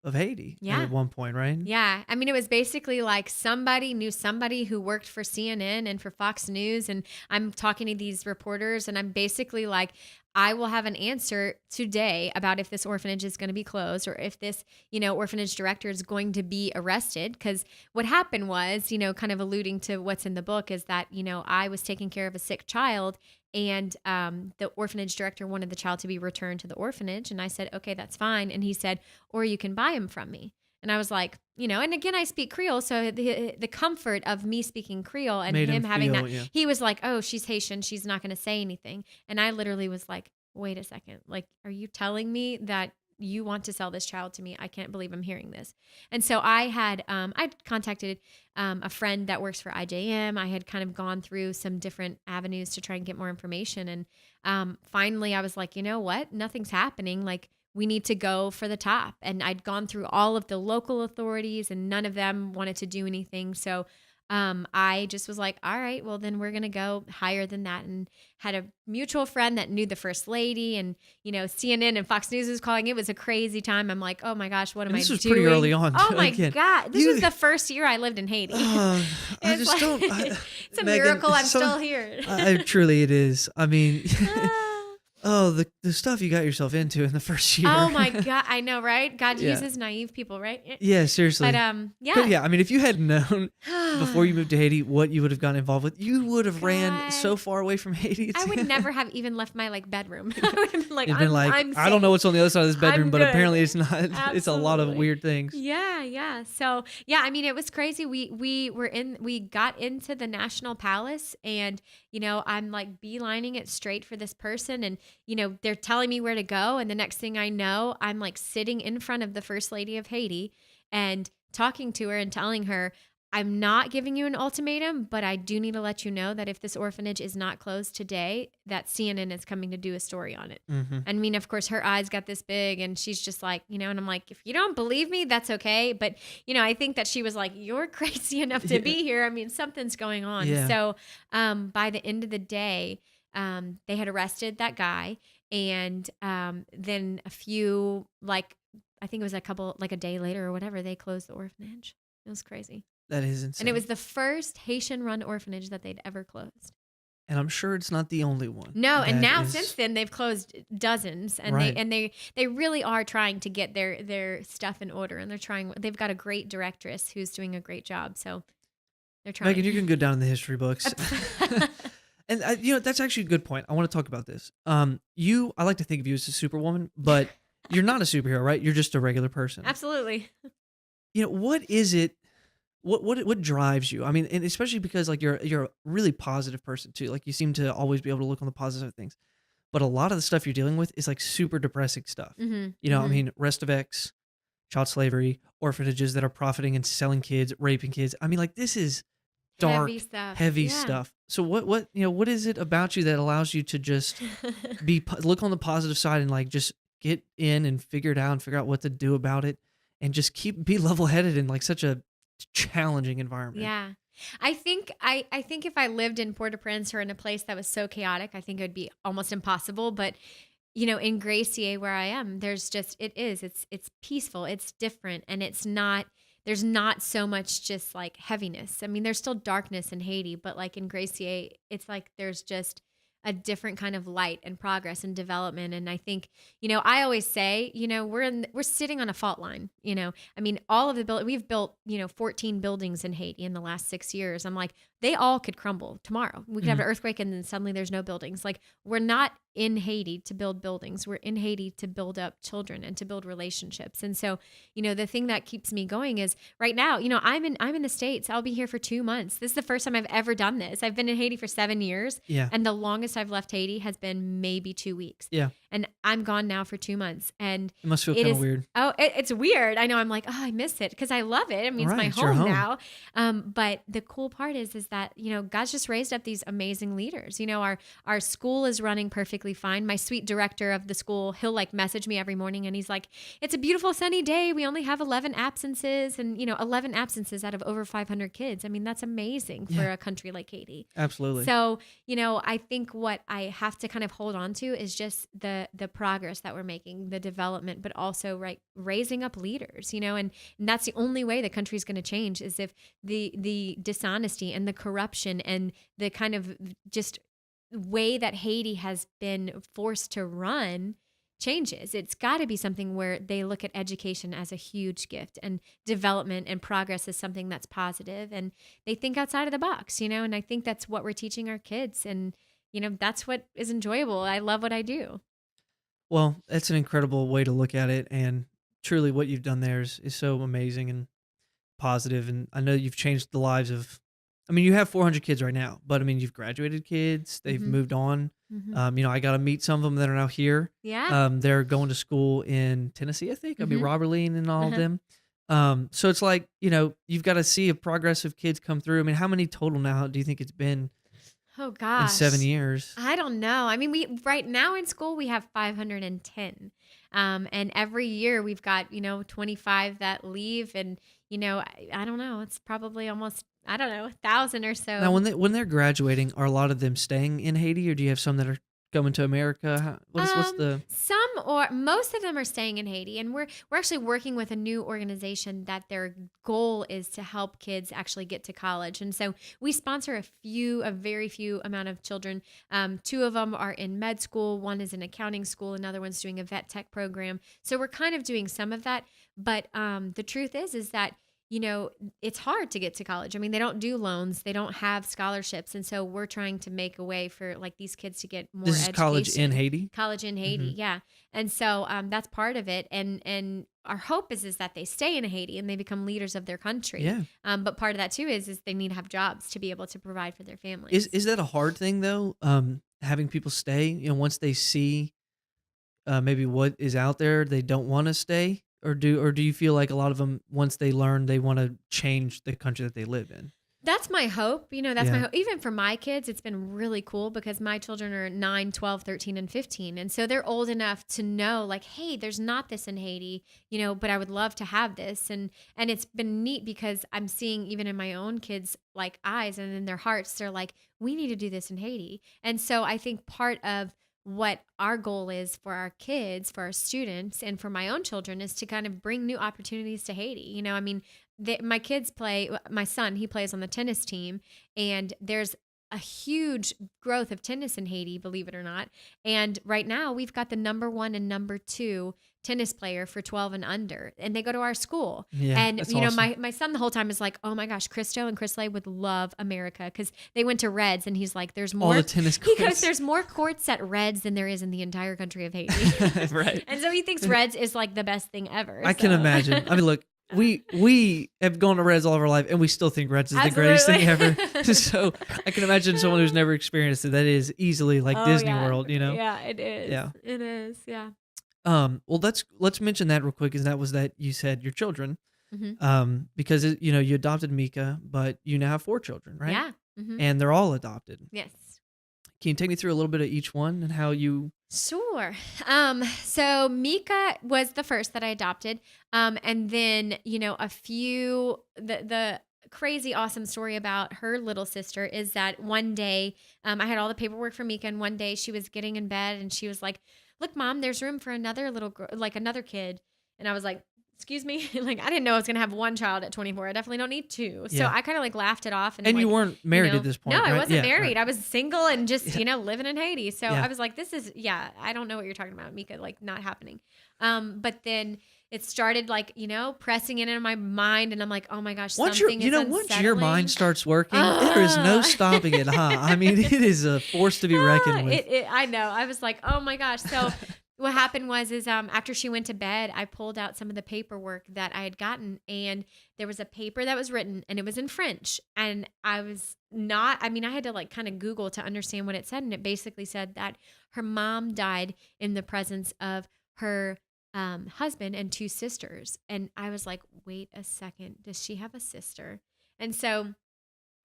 S3: Haiti at one point, right?
S2: Yeah. I mean, it was basically like somebody knew somebody who worked for CNN and for Fox News. And I'm talking to these reporters, and I'm basically like, I will have an answer today about if this orphanage is going to be closed, or if this, you know, orphanage director is going to be arrested. Because what happened was, you know, kind of alluding to what's in the book, is that, you know, I was taking care of a sick child, and the orphanage director wanted the child to be returned to the orphanage. And I said, okay, that's fine. And he said, or you can buy him from me. And I was like, you know, and again, I speak Creole. So the comfort of me speaking Creole and him having that, he was like, oh, she's Haitian, she's not going to say anything. And I literally was like, wait a second. Like, are you telling me that you want to sell this child to me? I can't believe I'm hearing this. And so I had, I'd contacted a friend that works for IJM. I had kind of gone through some different avenues to try and get more information. And finally I was like, you know what? Nothing's happening. Like, we need to go for the top. And I'd gone through all of the local authorities, and none of them wanted to do anything. So I just was like, all right, well then we're going to go higher than that, and had a mutual friend that knew the first lady, and, you know, CNN and Fox News was calling. It was a crazy time. I'm like, oh my gosh, what am I doing?
S3: This was pretty early on.
S2: Oh my God. This was the first year I lived in Haiti.
S3: I just don't.
S2: It's a miracle I'm still here.
S3: Truly it is. I mean, oh, the stuff you got yourself into in the first year.
S2: Oh my God. I know, right? God uses naive people, right?
S3: Yeah, seriously.
S2: But
S3: But yeah, I mean, if you had known before you moved to Haiti what you would have gotten involved with, you would have ran so far away from Haiti.
S2: I would never have even left my like bedroom. I would have been like,
S3: I don't know what's on the other side of this bedroom, but apparently it's not.
S2: Absolutely.
S3: It's a lot of weird things.
S2: Yeah. So yeah, I mean, it was crazy. We got into the National Palace, and, you know, I'm like beelining it straight for this person, and, you know, they're telling me where to go. And the next thing I know, I'm like sitting in front of the First Lady of Haiti and talking to her and telling her, I'm not giving you an ultimatum, but I do need to let you know that if this orphanage is not closed today, that CNN is coming to do a story on it.
S3: Mm-hmm.
S2: I mean, of course, her eyes got this big and she's just like, and I'm like, if you don't believe me, that's okay. But, I think that she was like, you're crazy enough to be here. I mean, something's going on.
S3: Yeah.
S2: So by the end of the day, they had arrested that guy. And then a few, I think it was a day later or whatever, they closed the orphanage. It was crazy.
S3: That is insane.
S2: And it was the first Haitian-run orphanage that they'd ever closed.
S3: And I'm sure it's not the only one.
S2: No, and now since then they've closed dozens, and
S3: Right.
S2: they really are trying to get their stuff in order, and they've got a great directress who's doing a great job. So they're trying.
S3: Megan, you can go down in the history books. And that's actually a good point. I want to talk about this. I like to think of you as a superwoman, but you're not a superhero, right? You're just a regular person.
S2: Absolutely.
S3: What is it? What drives you? I mean, and especially because like you're a really positive person too. Like you seem to always be able to look on the positive side of things. But a lot of the stuff you're dealing with is like super depressing stuff.
S2: Mm-hmm.
S3: I mean, Restaveks, child slavery, orphanages that are profiting and selling kids, raping kids. I mean, like this is dark, heavy stuff. So what is it about you that allows you to just look on the positive side and like just get in and figure it out and figure out what to do about it and just be level headed in like such a challenging environment?
S2: Yeah. I think if I lived in Port-au-Prince or in a place that was so chaotic, I think it would be almost impossible. But in Gracie where I am, it's peaceful, it's different, and there's not so much just like heaviness. I mean, there's still darkness in Haiti, but like in Gracie, it's like there's just a different kind of light and progress and development. And I think, I always say, we're sitting on a fault line. I mean, all of we've built, 14 buildings in Haiti in the last 6 years. I'm like, they all could crumble tomorrow. We could have an earthquake and then suddenly there's no buildings. Like, we're not in Haiti to build buildings. We're in Haiti to build up children and to build relationships. And so, the thing that keeps me going is right now, I'm in the States. I'll be here for 2 months. This is the first time I've ever done this. I've been in Haiti for 7 years.
S3: Yeah.
S2: And the longest I've left Haiti has been maybe 2 weeks.
S3: Yeah.
S2: And I'm gone now for 2 months. And
S3: it must feel kind of weird.
S2: Oh, it's weird. I know. I'm like, I miss it because I love it. I mean, it's my home now. But the cool part is that, God's just raised up these amazing leaders. Our school is running perfectly fine. My sweet director of the school, he'll like message me every morning and he's like, it's a beautiful sunny day. We only have 11 absences and, 11 absences out of over 500 kids. I mean, that's amazing for a country like Haiti.
S3: Absolutely.
S2: So, I think what I have to kind of hold on to is just the progress that we're making, the development, but also raising up leaders, and that's the only way the country's going to change is if the dishonesty and the corruption and the kind of just way that Haiti has been forced to run changes. It's got to be something where they look at education as a huge gift and development and progress as something that's positive, and they think outside of the box, and I think that's what we're teaching our kids, and that's what is enjoyable. I love what I do.
S3: Well, that's an incredible way to look at it, and truly what you've done there is so amazing and positive, and I know you've changed the lives of, I mean, you have 400 kids right now, but I mean, you've graduated kids, they've moved on. I got to meet some of them that are now here.
S2: Yeah.
S3: They're going to school in Tennessee, I think. I mean, Robert Lean and all of them. So it's like, you've got to see a progress of kids come through. I mean, how many total now do you think it's been?
S2: Oh gosh.
S3: In 7 years.
S2: I don't know. I mean, right now in school we have 510. And every year we've got, 25 that leave, and I don't know, it's probably almost, I don't know, 1,000 or so.
S3: Now when they're graduating, are a lot of them staying in Haiti, or do you have some that are coming to America? What's the
S2: some, or most of them are staying in Haiti, and we're actually working with a new organization that their goal is to help kids actually get to college. And so we sponsor a very few amount of children. 2 of them are in med school, one is in accounting school, another one's doing a vet tech program. So we're kind of doing some of that, but the truth is that it's hard to get to college. I mean, they don't do loans, they don't have scholarships. And so we're trying to make a way for like these kids to get more education.
S3: This is college in Haiti?
S2: College in Haiti, yeah. And so that's part of it. And our hope is that they stay in Haiti and they become leaders of their country.
S3: Yeah.
S2: But part of that too is they need to have jobs to be able to provide for their families.
S3: Is that a hard thing though? Having people stay, once they see maybe what is out there, they don't want to stay? or do you feel like a lot of them, once they learn, they want to change the country that they live in?
S2: That's my hope. That's my
S3: Yeah.
S2: hope. Even for my kids, it's been really cool because my children are 9, 12, 13, and 15. And so they're old enough to know like, hey, there's not this in Haiti, but I would love to have this. And it's been neat because I'm seeing even in my own kids like eyes and in their hearts, they're like, we need to do this in Haiti. And so I think part of what our goal is for our kids, for our students, and for my own children is to kind of bring new opportunities to Haiti. My kids my son, he plays on the tennis team, and there's a huge growth of tennis in Haiti, believe it or not. And right now we've got the number 1 and number 2 tennis player for 12 and under, and they go to our school.
S3: Yeah,
S2: And,
S3: that's awesome.
S2: my son the whole time is like, oh my gosh, Christo and Chrisley would love America because they went to Reds, and he's like, there's
S3: All
S2: more.
S3: the tennis
S2: He
S3: courts.
S2: goes, there's more courts at Reds than there is in the entire country of Haiti.
S3: Right.
S2: And so he thinks Reds is like the best thing ever.
S3: I can
S2: so.
S3: imagine. I mean, look, we have gone to Reds all of our life, and we still think Reds is the greatest thing ever. So I can imagine someone who's never experienced it. That is easily like
S2: Oh,
S3: Disney
S2: yeah.
S3: World,
S2: Yeah, it is.
S3: Yeah.
S2: It is. Yeah.
S3: Well, let's mention that real quick. Is that you said your children,
S2: Mm-hmm.
S3: because you adopted Mika, but you now have 4 children, right?
S2: Yeah. Mm-hmm.
S3: And they're all adopted.
S2: Yes.
S3: Can you take me through a little bit of each one and how you?
S2: Sure. So Mika was the first that I adopted. And then, the crazy awesome story about her little sister is that one day, I had all the paperwork for Mika, and one day she was getting in bed and she was like, look, Mom, there's room for another little girl, like another kid. And I was like, excuse me? Like, I didn't know I was going to have 1 child at 24. I definitely don't need 2. So
S3: Yeah.
S2: I kind of like laughed it off.
S3: And
S2: like,
S3: you weren't married at this point,
S2: No, I
S3: right?
S2: wasn't
S3: Yeah,
S2: married.
S3: right.
S2: I was single and just, living in Haiti. So
S3: Yeah.
S2: I was like, I don't know what you're talking about, Mika, like not happening. But then it started like, pressing in my mind, and I'm like, oh my gosh,
S3: Once
S2: something is
S3: once your mind
S2: unsettling.
S3: starts working, there is no stopping it, huh? I mean, it is a force to be reckoned with.
S2: I know. I was like, oh my gosh. So what happened was after she went to bed, I pulled out some of the paperwork that I had gotten, and there was a paper that was written, and it was in French. And I had to like kind of Google to understand what it said. And it basically said that her mom died in the presence of her husband and 2 sisters. And I was like, wait a second, does she have a sister? And so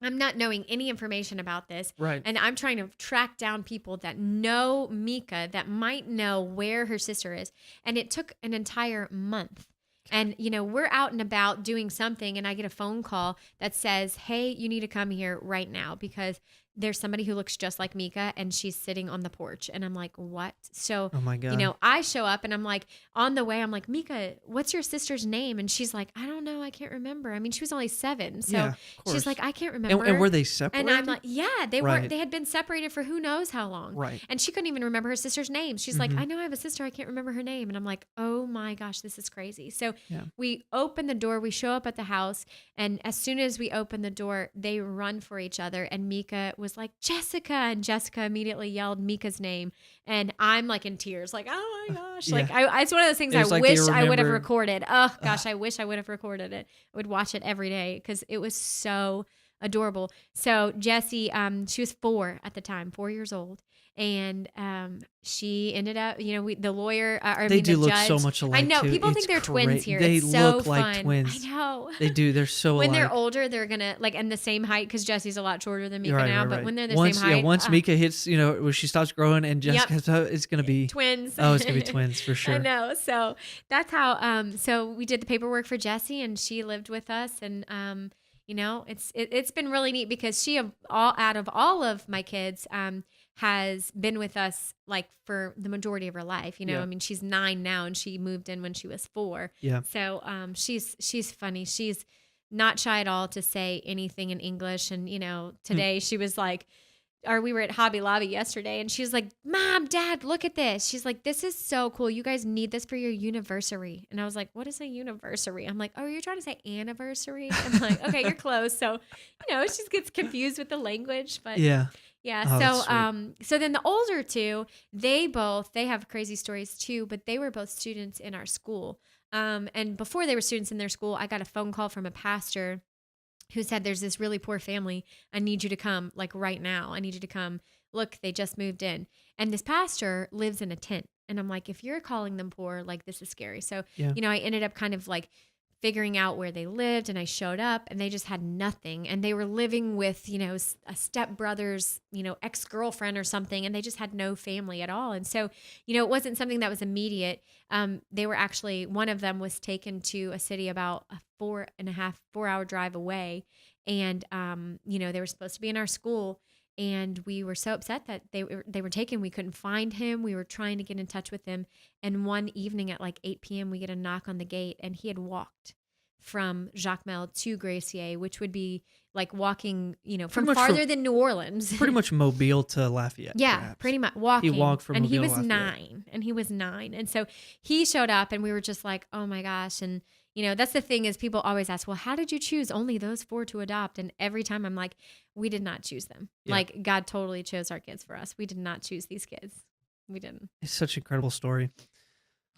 S2: I'm not knowing any information about this.
S3: Right.
S2: And I'm trying to track down people that know Mika, that might know where her sister is. And it took an entire month. And, we're out and about doing something, and I get a phone call that says, hey, you need to come here right now because there's somebody who looks just like Mika, and she's sitting on the porch. And I'm like, what? So,
S3: Oh my God.
S2: I show up, and I'm like, on the way, I'm like, Mika, what's your sister's name? And she's like, I don't know. I can't remember. I mean, she was only 7. So
S3: Yeah, of
S2: she's
S3: course.
S2: like, I can't remember.
S3: And were they separated?
S2: And I'm like, yeah, they
S3: Right.
S2: were. They had been separated for who knows how long.
S3: Right.
S2: And she couldn't even remember her sister's name. She's like,
S3: Mhm.
S2: I know I have a sister. I can't remember her name. And I'm like, oh my gosh, this is crazy. So
S3: Yeah.
S2: we open the door. We show up at the house. And as soon as we open the door, they run for each other. And Mika was like, Jessica. And Jessica immediately yelled Mika's name. And I'm like in tears, like, oh my gosh.
S3: Yeah.
S2: Like, it's one of those things
S3: It's
S2: I
S3: like they
S2: wish I would have
S3: remember-
S2: recorded. Oh gosh, I wish I would have recorded it. I would watch it every day because it was so adorable. So Jessie, she was 4 at the time, 4 years old. And she ended up, the lawyer,
S3: They do
S2: the
S3: look
S2: judge.
S3: so much alike.
S2: I know.
S3: too.
S2: People
S3: It's
S2: think they're twins here.
S3: They
S2: It's so
S3: look like
S2: fun.
S3: twins.
S2: I know.
S3: They do. They're so
S2: When
S3: alike.
S2: they're older, they're going to, like, and the same height, because Jessie's a lot shorter than Mika
S3: Right,
S2: now,
S3: right,
S2: but
S3: right.
S2: when they're the
S3: once,
S2: same height.
S3: Yeah, once Mika hits, where she stops growing and Jessica, it's going to be
S2: twins.
S3: Oh, it's going to be twins for sure.
S2: I know. So that's how, so we did the paperwork for Jessie, and she lived with us. And, it's been really neat because she, out of all of my kids, has been with us like for the majority of her life.
S3: Yeah.
S2: I mean, she's 9 now, and she moved in when she was 4.
S3: Yeah.
S2: So she's funny. She's not shy at all to say anything in English. And, today she was like, we were at Hobby Lobby yesterday, and she's like, Mom, Dad, look at this. She's like, this is so cool. You guys need this for your university. And I was like, what is a university? I'm like, oh, you're trying to say anniversary? I'm like, okay, you're close. So, she gets confused with the language, but
S3: Yeah.
S2: yeah.
S3: Oh, that's
S2: So then the older 2, they have crazy stories too, but they were both students in our school. And before they were students in their school, I got a phone call from a pastor who said, there's this really poor family. I need you to come like right now. I need you to come look, they just moved in. And this pastor lives in a tent. And I'm like, if you're calling them poor, like this is scary. So,
S3: Yeah.
S2: I ended up kind of like figuring out where they lived, and I showed up and they just had nothing. And they were living with, a stepbrother's, ex-girlfriend or something. And they just had no family at all. And so, it wasn't something that was immediate. They were actually, one of them was taken to a city about a 4.5-4 hour drive away. And, they were supposed to be in our school. And we were so upset that they were taken. We couldn't find him. We were trying to get in touch with him. And one evening at like 8 p.m., we get a knock on the gate, and he had walked from Jacmel to Gracier, which would be like walking, from farther than New Orleans.
S3: Pretty much Mobile to Lafayette.
S2: Yeah,
S3: perhaps.
S2: pretty much walking.
S3: He walked from
S2: and
S3: Mobile
S2: he was
S3: to Lafayette.
S2: 9. And so he showed up, and we were just like, oh my gosh. And that's the thing is people always ask, well, how did you choose only those 4 to adopt? And every time I'm like, we did not choose them.
S3: Yeah.
S2: Like God totally chose our kids for us. We did not choose these kids. We didn't.
S3: It's such an incredible story.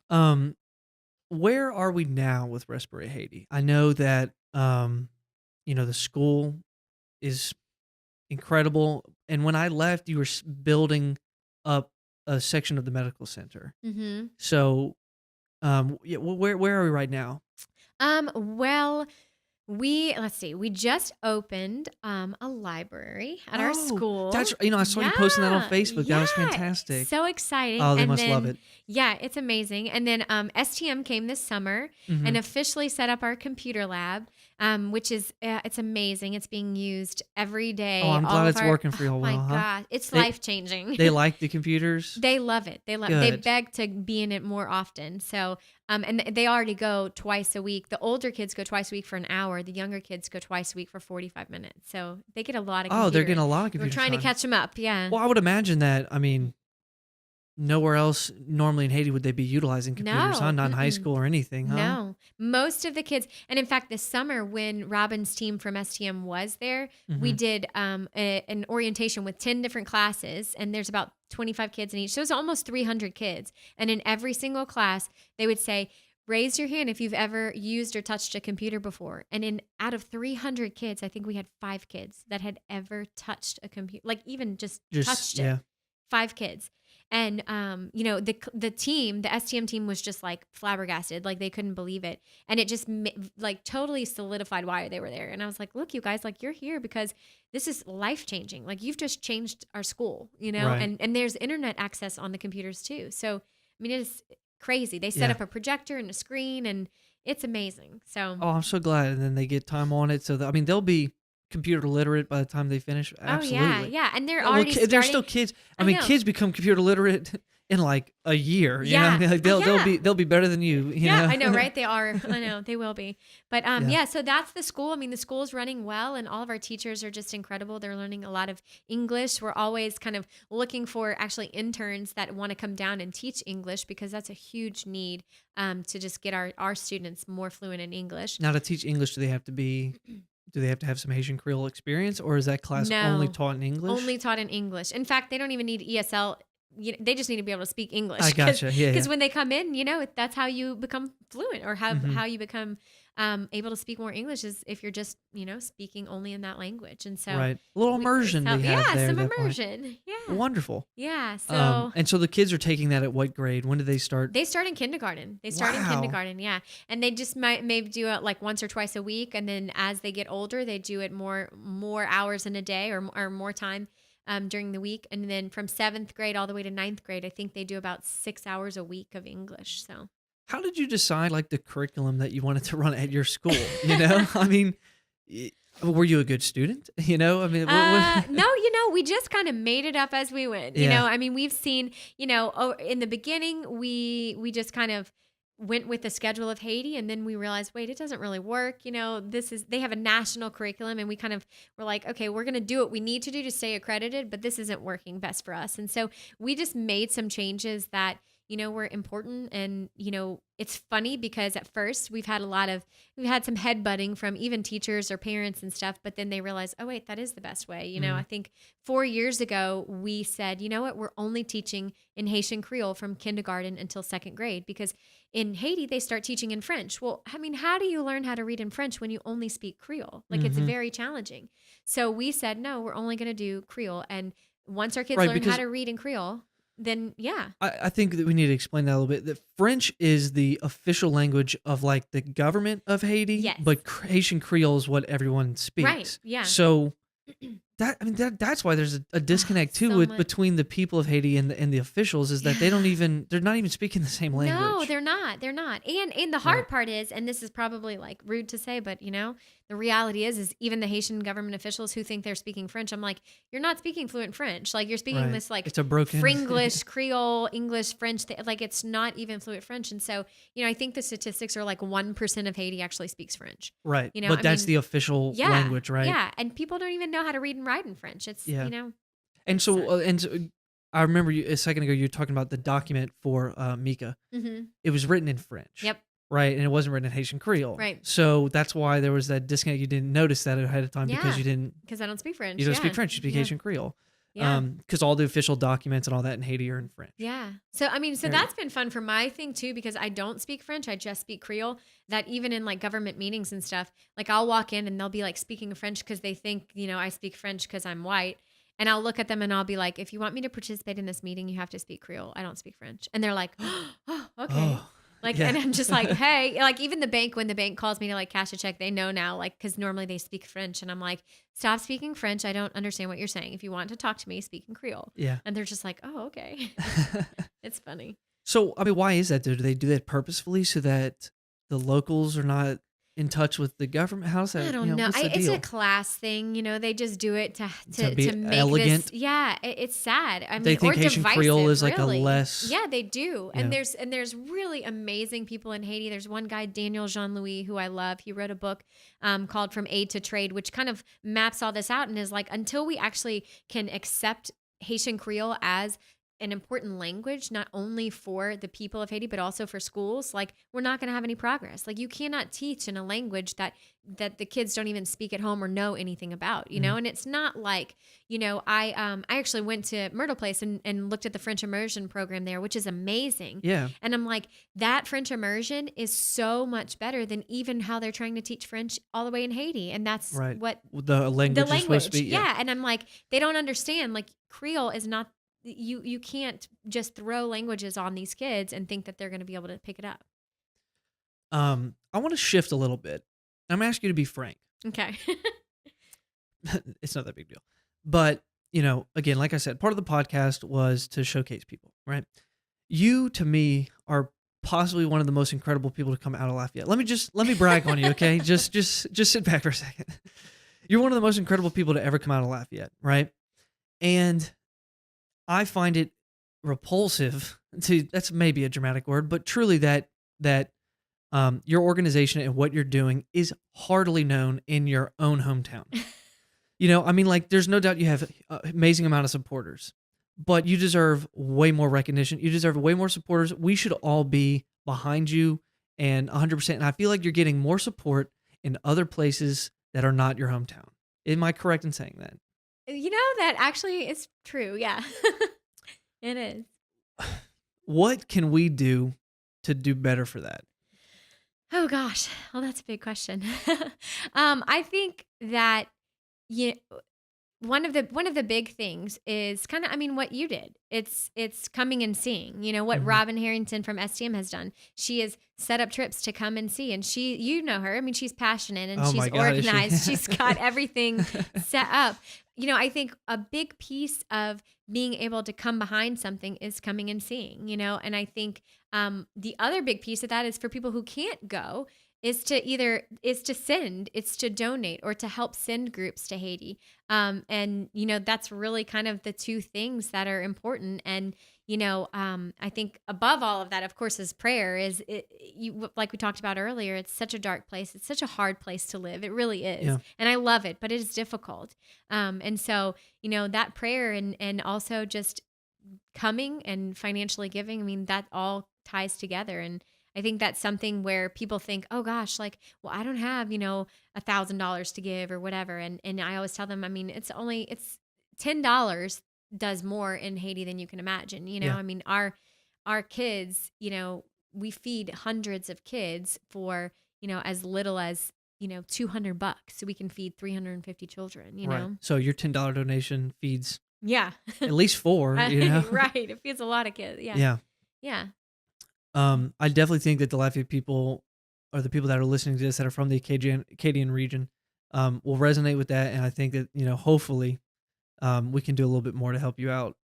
S3: Where are we now with Respire Haiti? I know that, the school is incredible. And when I left, you were building up a section of the medical center.
S2: Mm-hmm.
S3: So, where are we right now?
S2: Well, let's see. We just opened a library at our school.
S3: That's I saw you posting that on Facebook. That was fantastic.
S2: So exciting.
S3: Oh, they must love it.
S2: Yeah, it's amazing. And then STM came this summer and officially set up our computer lab, which is it's amazing. It's being used every day.
S3: Oh, I'm glad it's working for you.
S2: Oh my God, it's life changing.
S3: They like the computers.
S2: They love it. They beg to be in it more often. So, and they already go twice a week. The older kids go twice a week for an hour. The younger kids go twice a week for 45 minutes. So they get a lot of computer.
S3: Oh, they're getting a lot of computer
S2: We're trying
S3: time.
S2: to catch them up. Yeah.
S3: Well, I would imagine that. I mean, nowhere else normally in Haiti would they be utilizing computers, huh? Not in high school or anything, huh?
S2: No. Most of the kids, and in fact, this summer when Robin's team from STM was there, we did an orientation with 10 different classes, and there's about 25 kids in each. So it's almost 300 kids. And in every single class, they would say, raise your hand if you've ever used or touched a computer before. And out of 300 kids, I think we had 5 kids that had ever touched a computer, like even just touched it. 5 kids. And, the team, the STM team was just like flabbergasted. Like they couldn't believe it. And it just like totally solidified why they were there. And I was like, look, you guys, like you're here because this is life changing. Like you've just changed our school,
S3: Right.
S2: and there's internet access on the computers too. So, I mean, it is crazy. They set up a projector and a screen, and it's amazing. So,
S3: Oh, I'm so glad. And then they get time on it. So, they'll be computer literate by the time they finish. Absolutely.
S2: Oh, yeah. And they're already starting.
S3: They're still kids. I mean,
S2: know.
S3: kids become computer literate in like a year. You know?
S2: Yeah.
S3: Like they'll be better than you. You know?
S2: I know, right? They are. I know they will be. But so that's the school. I mean, the school is running well, and all of our teachers are just incredible. They're learning a lot of English. We're always kind of looking for actually interns that want to come down and teach English because that's a huge need to just get our students more fluent in English.
S3: Now, to teach English, do they have to have some Haitian Creole experience, or is that class only taught in English?
S2: Only taught in English. In fact, they don't even need ESL. They just need to be able to speak English.
S3: I gotcha.
S2: Because when they come in, that's how you become fluent, or how you become able to speak more English is if you're just, speaking only in that language. And so,
S3: right, a little immersion we have there.
S2: Some immersion. Yeah,
S3: wonderful.
S2: Yeah. So,
S3: and so the kids are taking that at what grade? When do they start?
S2: They start in kindergarten. In kindergarten. Yeah, and they just maybe do it like once or twice a week, and then as they get older, they do it more hours in a day or more time during the week. And then from 7th grade all the way to 9th grade, I think they do about 6 hours a week of English. So
S3: how did you decide like the curriculum that you wanted to run at your school? I mean, were you a good student? I mean,
S2: no, we just kind of made it up as we went. I mean, we've seen, in the beginning, we just kind of went with the schedule of Haiti, and then we realized, wait, it doesn't really work. They have a national curriculum, and we kind of were like, okay, we're going to do what we need to do to stay accredited, but this isn't working best for us. And so we just made some changes that, were important. And, it's funny because at first we've had some headbutting from even teachers or parents and stuff, but then they realized, oh wait, that is the best way. I think 4 years ago we said, you know what, we're only teaching in Haitian Creole from kindergarten until 2nd grade, because in Haiti they start teaching in French. Well, I mean, how do you learn how to read in French when you only speak Creole? Like it's very challenging. So we said, no, we're only going to do Creole. And once our kids
S3: Right,
S2: learn how
S3: because-
S2: to read in Creole, then yeah.
S3: I think that we need to explain that a little bit. That French is the official language of like the government of Haiti,
S2: Yes.
S3: but Haitian Creole is what everyone speaks.
S2: Right, yeah.
S3: So that's why there's a disconnect too
S2: so
S3: with
S2: much.
S3: between the people of Haiti and the officials is that they're not even speaking the same language.
S2: No, they're not. They're not. And the hard part is, and this is probably like rude to say, but the reality is even the Haitian government officials who think they're speaking French, I'm like, you're not speaking fluent French. Like you're speaking
S3: Right.
S2: this like
S3: It's a broken
S2: Fringlish, Creole, English, French. Like it's not even fluent French. And so, I think the statistics are like 1% of Haiti actually speaks French.
S3: Right.
S2: You know,
S3: But
S2: I
S3: that's
S2: mean,
S3: the official
S2: Yeah.
S3: language, right?
S2: Yeah. And people don't even know how to read and write in French. It's,
S3: And so, I remember a second ago you were talking about the document for Mika.
S2: mm-hmm.
S3: It was written in French.
S2: Yep.
S3: Right, and it wasn't written in Haitian Creole.
S2: Right.
S3: So that's why there was that disconnect. You didn't notice that ahead of time because
S2: Yeah.
S3: you didn't.
S2: Because I don't speak French.
S3: You don't
S2: Yeah.
S3: speak French. You speak
S2: Yeah.
S3: Haitian Creole.
S2: Yeah.
S3: Because all the official documents and all that in Haiti are in French.
S2: Yeah. So,
S3: Yeah.
S2: that's been fun for my thing too, because I don't speak French. I just speak Creole. That even in like government meetings and stuff, like I'll walk in and they'll be like speaking French because they think, I speak French because I'm white. And I'll look at them and I'll be like, if you want me to participate in this meeting, you have to speak Creole. I don't speak French. And they're like, oh, okay.
S3: Oh,
S2: Like,
S3: yeah.
S2: and I'm just like, hey, like even the bank, when the bank calls me to like cash a check, they know now, like, cause normally they speak French and I'm like, stop speaking French. I don't understand what you're saying. If you want to talk to me, speak in Creole.
S3: Yeah.
S2: And they're just like, oh, okay. It's funny.
S3: So, I mean, why is that? Do they do that purposefully so that the locals are not in touch with the government? How's that?
S2: I don't know.
S3: What's the
S2: It's
S3: deal?
S2: a class thing. They just do it to
S3: be
S2: make
S3: elegant?
S2: this. Yeah, it's sad. I mean,
S3: They think
S2: or
S3: Haitian
S2: divisive,
S3: Creole is like a
S2: really.
S3: less-
S2: Yeah, they do.
S3: Yeah.
S2: And there's really amazing people in Haiti. There's one guy, Daniel Jean Louis, who I love. He wrote a book called From Aid to Trade, which kind of maps all this out and is like, until we actually can accept Haitian Creole as an important language, not only for the people of Haiti, but also for schools, like we're not going to have any progress. Like you cannot teach in a language that the kids don't even speak at home or know anything about, and it's not like, I actually went to Myrtle Place and looked at the French immersion program there, which is amazing.
S3: Yeah.
S2: And I'm like, that French immersion is so much better than even how they're trying to teach French all the way in Haiti. And that's
S3: Right.
S2: what
S3: The language is supposed to be.
S2: yeah. And I'm like, they don't understand. Like Creole is not, you can't just throw languages on these kids and think that they're going to be able to pick it up.
S3: I want to shift a little bit. I'm going to ask you to be frank.
S2: Okay.
S3: It's not that big deal. But, again, like I said, part of the podcast was to showcase people, right? You, to me, are possibly one of the most incredible people to come out of Lafayette. Let me brag on you, okay? Just sit back for a second. You're one of the most incredible people to ever come out of Lafayette, right? And I find it repulsive that's maybe a dramatic word, but truly that your organization and what you're doing is hardly known in your own hometown. Like there's no doubt you have an amazing amount of supporters, but you deserve way more recognition. You deserve way more supporters. We should all be behind you and 100%. And I feel like you're getting more support in other places that are not your hometown. Am I correct in saying that?
S2: That actually is true. Yeah, it is.
S3: What can we do to do better for that?
S2: Oh gosh. Well, that's a big question. I think that one of the big things is kind of, what you did. It's coming and seeing, what
S3: Mhm.
S2: Robin Harrington from STM has done. She has set up trips to come and see, and you know her. She's passionate and
S3: Oh
S2: she's
S3: my God, is she?
S2: organized. She's got everything set up. I think a big piece of being able to come behind something is coming and seeing, and I think the other big piece of that is for people who can't go is to send, it's to donate or to help send groups to Haiti. And that's really kind of the two things that are important. And, I think above all of that, of course, is prayer like we talked about earlier, it's such a dark place. It's such a hard place to live. It really is.
S3: Yeah.
S2: And I love it, but it is difficult. And so, that prayer and also just coming and financially giving, that all ties together. And I think that's something where people think, oh gosh, like, well, I don't have, $1,000 to give or whatever. And I always tell them, it's $10 does more in Haiti than you can imagine.
S3: Yeah.
S2: Our kids, we feed hundreds of kids for, as little as, $200. So we can feed 350 children,
S3: Right. So your $10 donation feeds
S2: Yeah.
S3: At least 4,
S2: Right. It feeds a lot of kids. Yeah.
S3: Yeah.
S2: Yeah.
S3: I definitely think that the Lafayette people, or the people that are listening to this that are from the Acadian region, will resonate with that. And I think that, hopefully, we can do a little bit more to help you out.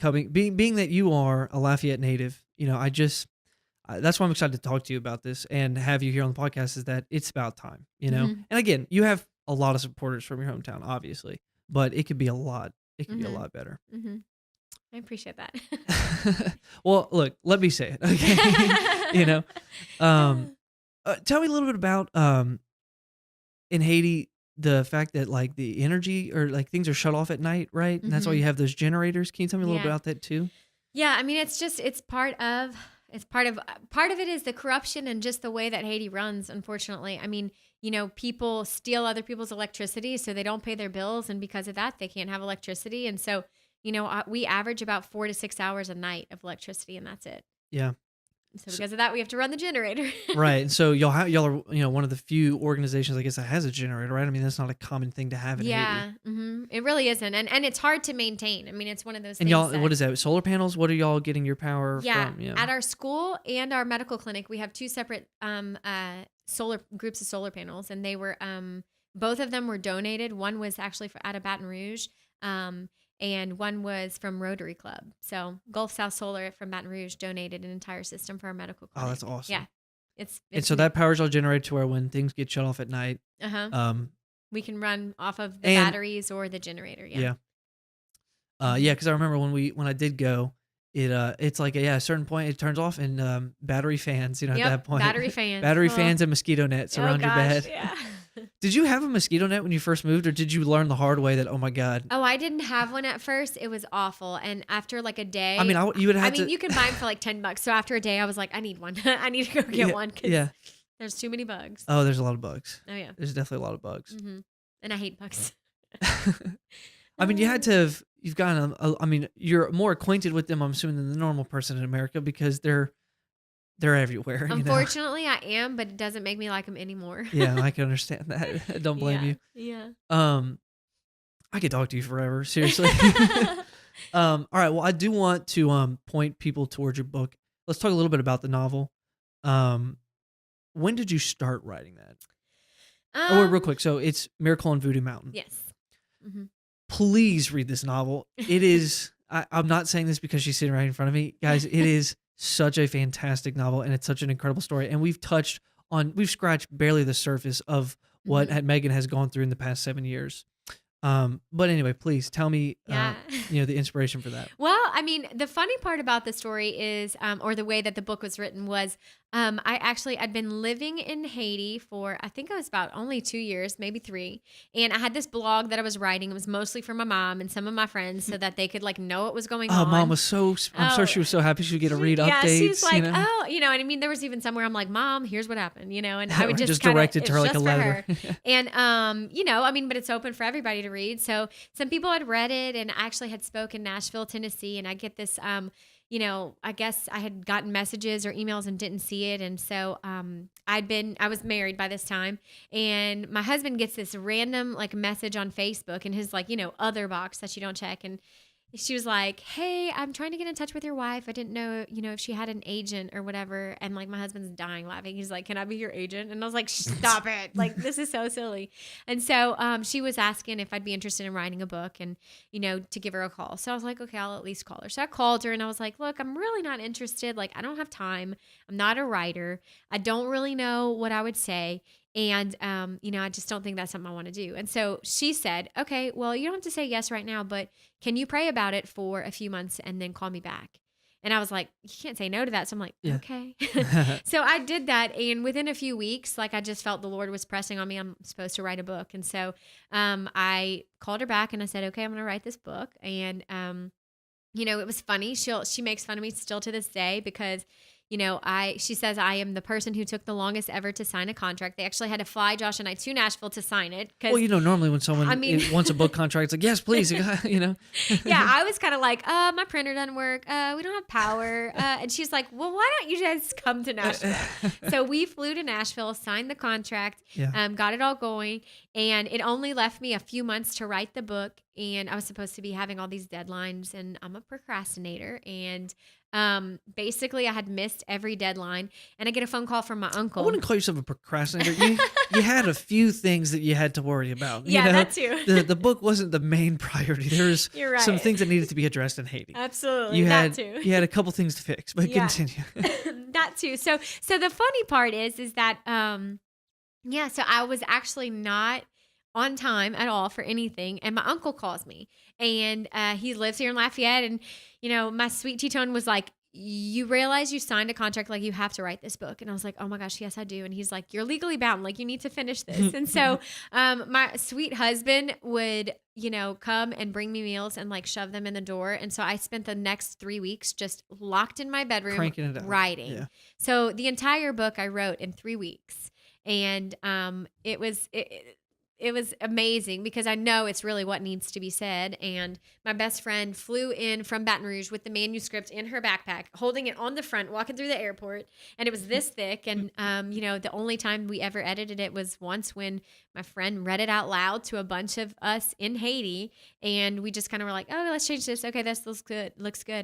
S3: Being that you are a Lafayette native, that's why I'm excited to talk to you about this and have you here on the podcast, is that it's about time,
S2: Mhm.
S3: And again, you have a lot of supporters from your hometown, obviously, but it could be a lot. It could be a
S2: Mhm.
S3: lot better.
S2: Mhm. I appreciate that.
S3: Well, look, let me say it, okay? Tell me a little bit about in Haiti, the fact that like the energy or like things are shut off at night, right? And that's why
S2: Mhm.
S3: you have those generators. Can you tell me a little bit
S2: Yeah.
S3: about that too?
S2: Yeah, I mean, part of it is the corruption and just the way that Haiti runs, unfortunately. I mean, people steal other people's electricity so they don't pay their bills, and because of that, they can't have electricity. And so, we average about 4 to 6 hours a night of electricity, and that's it.
S3: Yeah.
S2: So because of that, we have to run the generator.
S3: Right. And so y'all are, one of the few organizations, I guess, that has a generator, right? I mean, that's not a common thing to have in Haiti.
S2: Yeah, it really isn't, and it's hard to maintain. I mean, it's one of those
S3: And
S2: things.
S3: y'all, what is that? Solar panels? What are y'all getting your power from? Yeah.
S2: At our school and our medical clinic, we have 2 separate solar groups of solar panels, and they were both of them were donated. One was actually out of Baton Rouge, and one was from Rotary Club. So Gulf South Solar from Baton Rouge donated an entire system for our medical clinic.
S3: Oh, that's awesome.
S2: Yeah, it's
S3: And so that powers all generated to where when things get shut off at night,
S2: we can run off of the
S3: and-
S2: batteries or the generator.
S3: yeah. Because I remember when I did go, it's like a certain point it turns off, and battery fans, at
S2: Yep,
S3: that point,
S2: battery fans.
S3: battery
S2: Oh.
S3: fans and mosquito nets around your bed.
S2: Yeah.
S3: Did you have a mosquito net when you first moved, or did you learn the hard way that, oh my god?
S2: Oh, I didn't have one at first. It was awful, and after like a day,
S3: I mean, you would have to.
S2: you can buy them for like $10. So after a day, I was like, I need one. I need to go get one because
S3: Yeah.
S2: there's too many bugs.
S3: Oh, there's a lot of bugs.
S2: Oh yeah,
S3: There's definitely a lot of bugs.
S2: and I hate bugs.
S3: I mean, you've gotten. I mean, you're more acquainted with them, I'm assuming, than the normal person in America, because they're everywhere.
S2: Unfortunately, I am, but it doesn't make me like them anymore.
S3: Yeah, I can understand that. I don't blame you.
S2: Yeah.
S3: I could talk to you forever, seriously. All right. Well, I do want to point people towards your book. Let's talk a little bit about the novel. When did you start writing that? Real quick. So it's Miracle on Voodoo Mountain.
S2: Yes.
S3: Please read this novel. It is. I'm not saying this because she's sitting right in front of me, guys. It is such a fantastic novel, and it's such an incredible story. And we've scratched barely the surface of what Megan has gone through in the past 7 years. But anyway, please tell me, the inspiration for that.
S2: Well, I mean, the funny part about the story is, or the way that the book was written was, I'd been living in Haiti for, I think it was about only 2 years, maybe 3. And I had this blog that I was writing. It was mostly for my mom and some of my friends so that they could like know what was going on.
S3: Oh, mom was I'm sure she was so happy she would get to read updates.
S2: Yeah, she's like, and I mean, there was even somewhere I'm like, Mom, here's what happened, and I would just
S3: direct it to her like a letter.
S2: And, I mean, but it's open for everybody to read. So some people had read it, and I actually had spoken Nashville, Tennessee, and I get this, I guess I had gotten messages or emails and didn't see it. And so I was married by this time, and my husband gets this random like message on Facebook in his like, other box that you don't check. And she was like, hey, I'm trying to get in touch with your wife. I didn't know, if she had an agent or whatever. And like my husband's dying laughing. He's like, can I be your agent? And I was like, stop it. Like, this is so silly. And so she was asking if I'd be interested in writing a book and, to give her a call. So I was like, okay, I'll at least call her. So I called her and I was like, look, I'm really not interested. Like, I don't have time. I'm not a writer. I don't really know what I would say. And, I just don't think that's something I want to do. And so she said, okay, well, you don't have to say yes right now, but can you pray about it for a few months and then call me back? And I was like, you can't say no to that. So I'm like, okay. So I did that. And within a few weeks, like I just felt the Lord was pressing on me. I'm supposed to write a book. And so I called her back and I said, okay, I'm going to write this book. And, it was funny. She makes fun of me still to this day because she says I am the person who took the longest ever to sign a contract. They actually had to fly Josh and I to Nashville to sign it.
S3: Well, normally when someone wants a book contract, it's like, yes, please,
S2: Yeah, I was kind of like, my printer doesn't work. We don't have power. And she's like, well, why don't you just come to Nashville? So we flew to Nashville, signed the contract, got it all going. And it only left me a few months to write the book. and I was supposed to be having all these deadlines, and I'm a procrastinator. And basically, I had missed every deadline, and I get a phone call from my
S3: I
S2: uncle.
S3: wouldn't call yourself a procrastinator. You had a few things that you had to worry about.
S2: Yeah,
S3: you know?
S2: that too.
S3: The book wasn't the main priority. There's
S2: You're right.
S3: some things that needed to be addressed in Haiti.
S2: Absolutely,
S3: You
S2: that too.
S3: had a couple things to fix, but
S2: Yeah.
S3: continue.
S2: That too. So the funny part is that so I was actually not on time at all for anything, and my uncle calls me, and he lives here in Lafayette, and my sweet T-Tone was like, you realize you signed a contract, like you have to write this book. And I was like, oh my gosh, yes, I do. And he's like, you're legally bound, like you need to finish this. And so my sweet husband would, come and bring me meals and like shove them in the door. And so I spent the next 3 weeks just locked in my bedroom
S3: Cranking it out.
S2: writing.
S3: Yeah.
S2: So the entire book I wrote in 3 weeks. And it was amazing because I know it's really what needs to be said. And my best friend flew in from Baton Rouge with the manuscript in her backpack, holding it on the front, walking through the airport. And it was this thick. And, the only time we ever edited it was once when my friend read it out loud to a bunch of us in Haiti. And we just kind of were like, oh, let's change this. Okay, this looks good.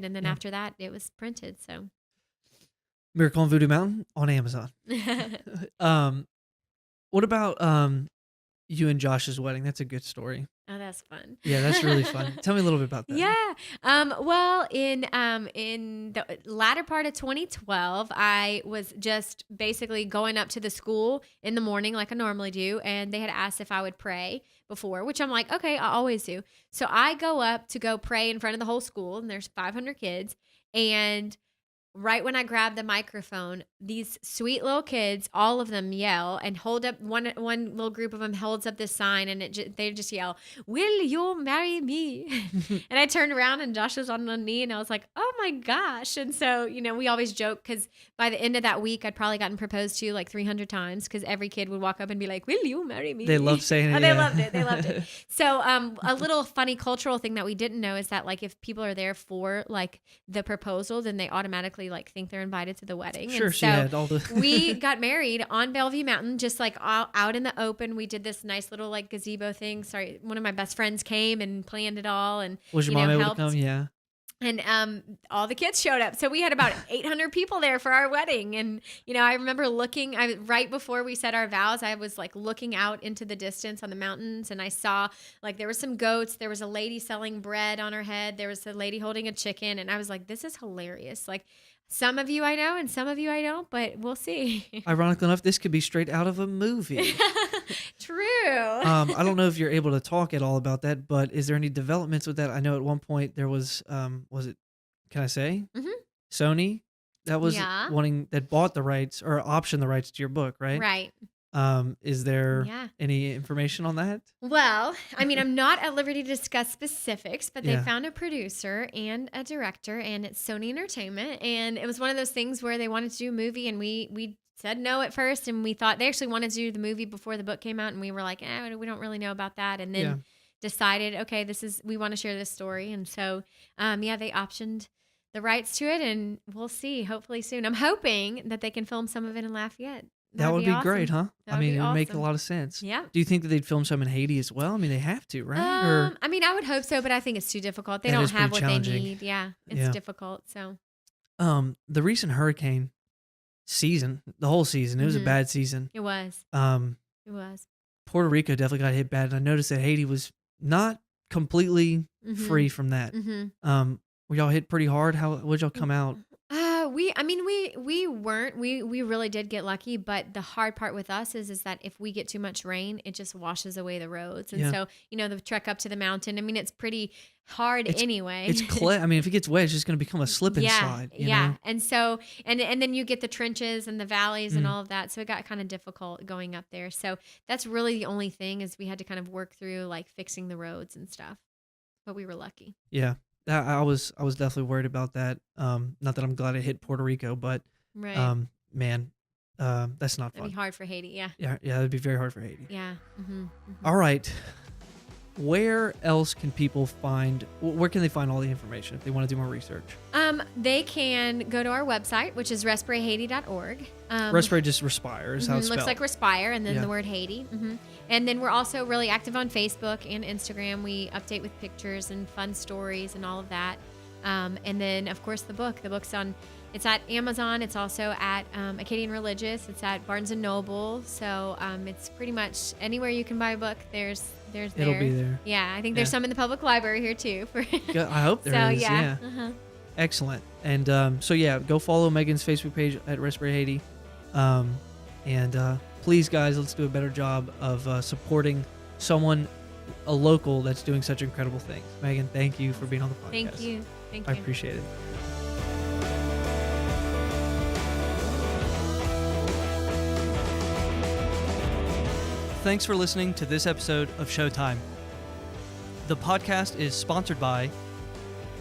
S2: And then after that, it was printed. So
S3: Miracle on Voodoo Mountain on Amazon. What about you and Josh's wedding? That's a good story.
S2: Oh, that's fun.
S3: Yeah, that's really fun. Tell me a little bit about that.
S2: Yeah. Well, in the latter part of 2012, I was just basically going up to the school in the morning like I normally do, and they had asked if I would pray before, which I'm like, okay, I always do. So I go up to go pray in front of the whole school, and there's 500 kids, and right when I grab the microphone, these sweet little kids, all of them yell and hold up. One little group of them holds up this sign, and they just yell, "Will you marry me?" And I turned around, and Josh was on one knee, and I was like, "Oh my gosh!" And so we always joke because by the end of that week, I'd probably gotten proposed to like 300 times because every kid would walk up and be like, "Will you marry me?"
S3: They love saying it.
S2: Oh, they loved it. They loved it. So a little funny cultural thing that we didn't know is that like if people are there for like the proposal, then they automatically like think they're invited to the wedding.
S3: Sure,
S2: and
S3: she had all the
S2: we got married on Bellevue Mountain, just like out in the open. We did this nice little like gazebo thing. Sorry, one of my best friends came and planned it all, and
S3: was your mom able
S2: helped.
S3: to come? Yeah.
S2: And all the kids showed up. So we had about 800 people there for our wedding. And, I remember looking, right before we said our vows, I was like looking out into the distance on the mountains, and I saw like there were some goats. There was a lady selling bread on her head. There was a lady holding a chicken. And I was like, this is hilarious. Like, some of you I know and some of you I don't, but we'll see.
S3: Ironically enough, this could be straight out of a movie.
S2: True.
S3: I don't know if you're able to talk at all about that, but is there any developments with that? I know at one point there was it, can I say?
S2: Mm-hmm.
S3: Sony that was
S2: Yeah.
S3: that bought the rights or optioned the rights to your book, right?
S2: Right.
S3: Is there
S2: Yeah.
S3: any information on that?
S2: Well, I mean, I'm not at liberty to discuss specifics, but they
S3: Yeah.
S2: found a producer and a director, and it's Sony Entertainment. And it was one of those things where they wanted to do a movie, and we said no at first, and we thought they actually wanted to do the movie before the book came out, and we were like, we don't really know about that. And then
S3: Yeah.
S2: decided, okay, we want to share this story. And so, they optioned the rights to it, and we'll see, hopefully soon. I'm hoping that they can film some of it in Lafayette.
S3: That would be
S2: awesome.
S3: great, huh?
S2: That
S3: I
S2: would
S3: mean,
S2: be
S3: it would make a
S2: awesome.
S3: lot of sense.
S2: Yeah.
S3: Do you think that they'd film some in Haiti as well? I mean, they have to, right? Or
S2: I mean, I would hope so, but I think it's too difficult. They
S3: That
S2: don't
S3: is
S2: have
S3: pretty
S2: what they
S3: challenging.
S2: need. Yeah, it's
S3: Yeah.
S2: difficult. So
S3: the recent hurricane season, the whole season, it was a
S2: Mhm.
S3: bad season.
S2: it was.
S3: It
S2: was.
S3: Puerto Rico definitely got hit bad, and I noticed that Haiti was not completely
S2: Mhm.
S3: free from that.
S2: Mm-hmm.
S3: Were y'all hit pretty hard? Would y'all come out?
S2: We weren't. We really did get lucky, but the hard part with us is that if we get too much rain, it just washes away the roads. And
S3: Yeah.
S2: so, the trek up to the mountain, I mean, it's pretty hard anyway.
S3: It's clay. I mean, if it gets wet, it's just going to become a slip and slide. You know?
S2: And so, and then you get the trenches and the valleys and
S3: Mm.
S2: all of that. So it got kind of difficult going up there. So that's really the only thing is we had to kind of work through like fixing the roads and stuff, but we were lucky.
S3: Yeah. I was definitely worried about that. Not that I'm glad it hit Puerto Rico, but
S2: Right.
S3: man, that's not
S2: That'd be
S3: fun.
S2: hard for Haiti. Yeah.
S3: Yeah, it'd be very hard for Haiti.
S2: Yeah. Mm-hmm.
S3: All right. where else can people find, where can they find all the information if they want to do more research?
S2: They can go to our website, which is respirehaiti.org.
S3: Respire, just Respire is how it's
S2: looks
S3: spelled.
S2: like Respire and then
S3: Yeah.
S2: the word Haiti. And then we're also really active on Facebook and Instagram. We update with pictures and fun stories and all of that. And then, of course, the book. The book's it's at Amazon. It's also at Acadian Religious. It's at Barnes & Noble. So it's pretty much anywhere you can buy a book, there's
S3: It'll
S2: there.
S3: be there.
S2: Yeah, I think there's
S3: Yeah.
S2: some in the public library here too.
S3: I hope there is. Yeah. Excellent. And so yeah, go follow Megan's Facebook page at Respire Haiti. And please, guys, let's do a better job of supporting a local that's doing such incredible things. Megan, thank you for being on the podcast.
S2: Thank you. Thank
S3: I
S2: you.
S3: appreciate it. Thanks for listening to this episode of Sheauxtime. The podcast is sponsored by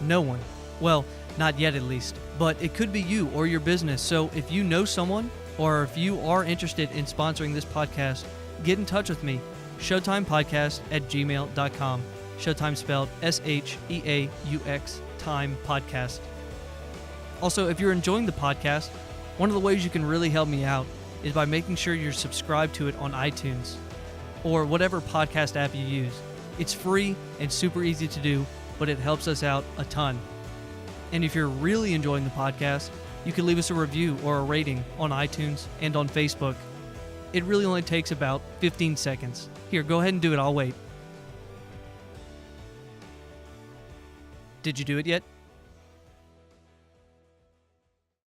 S3: no one. Well, not yet at least, but it could be you or your business. So if you know someone or if you are interested in sponsoring this podcast, get in touch with me. SheauxtimePodcast@gmail.com. Sheauxtime spelled SHEAUX time podcast. Also, if you're enjoying the podcast, one of the ways you can really help me out is by making sure you're subscribed to it on iTunes or whatever podcast app you use. It's free and super easy to do, but it helps us out a ton. And if you're really enjoying the podcast, you can leave us a review or a rating on iTunes and on Facebook. It really only takes about 15 seconds. Here, go ahead and do it. I'll wait. Did you do it yet?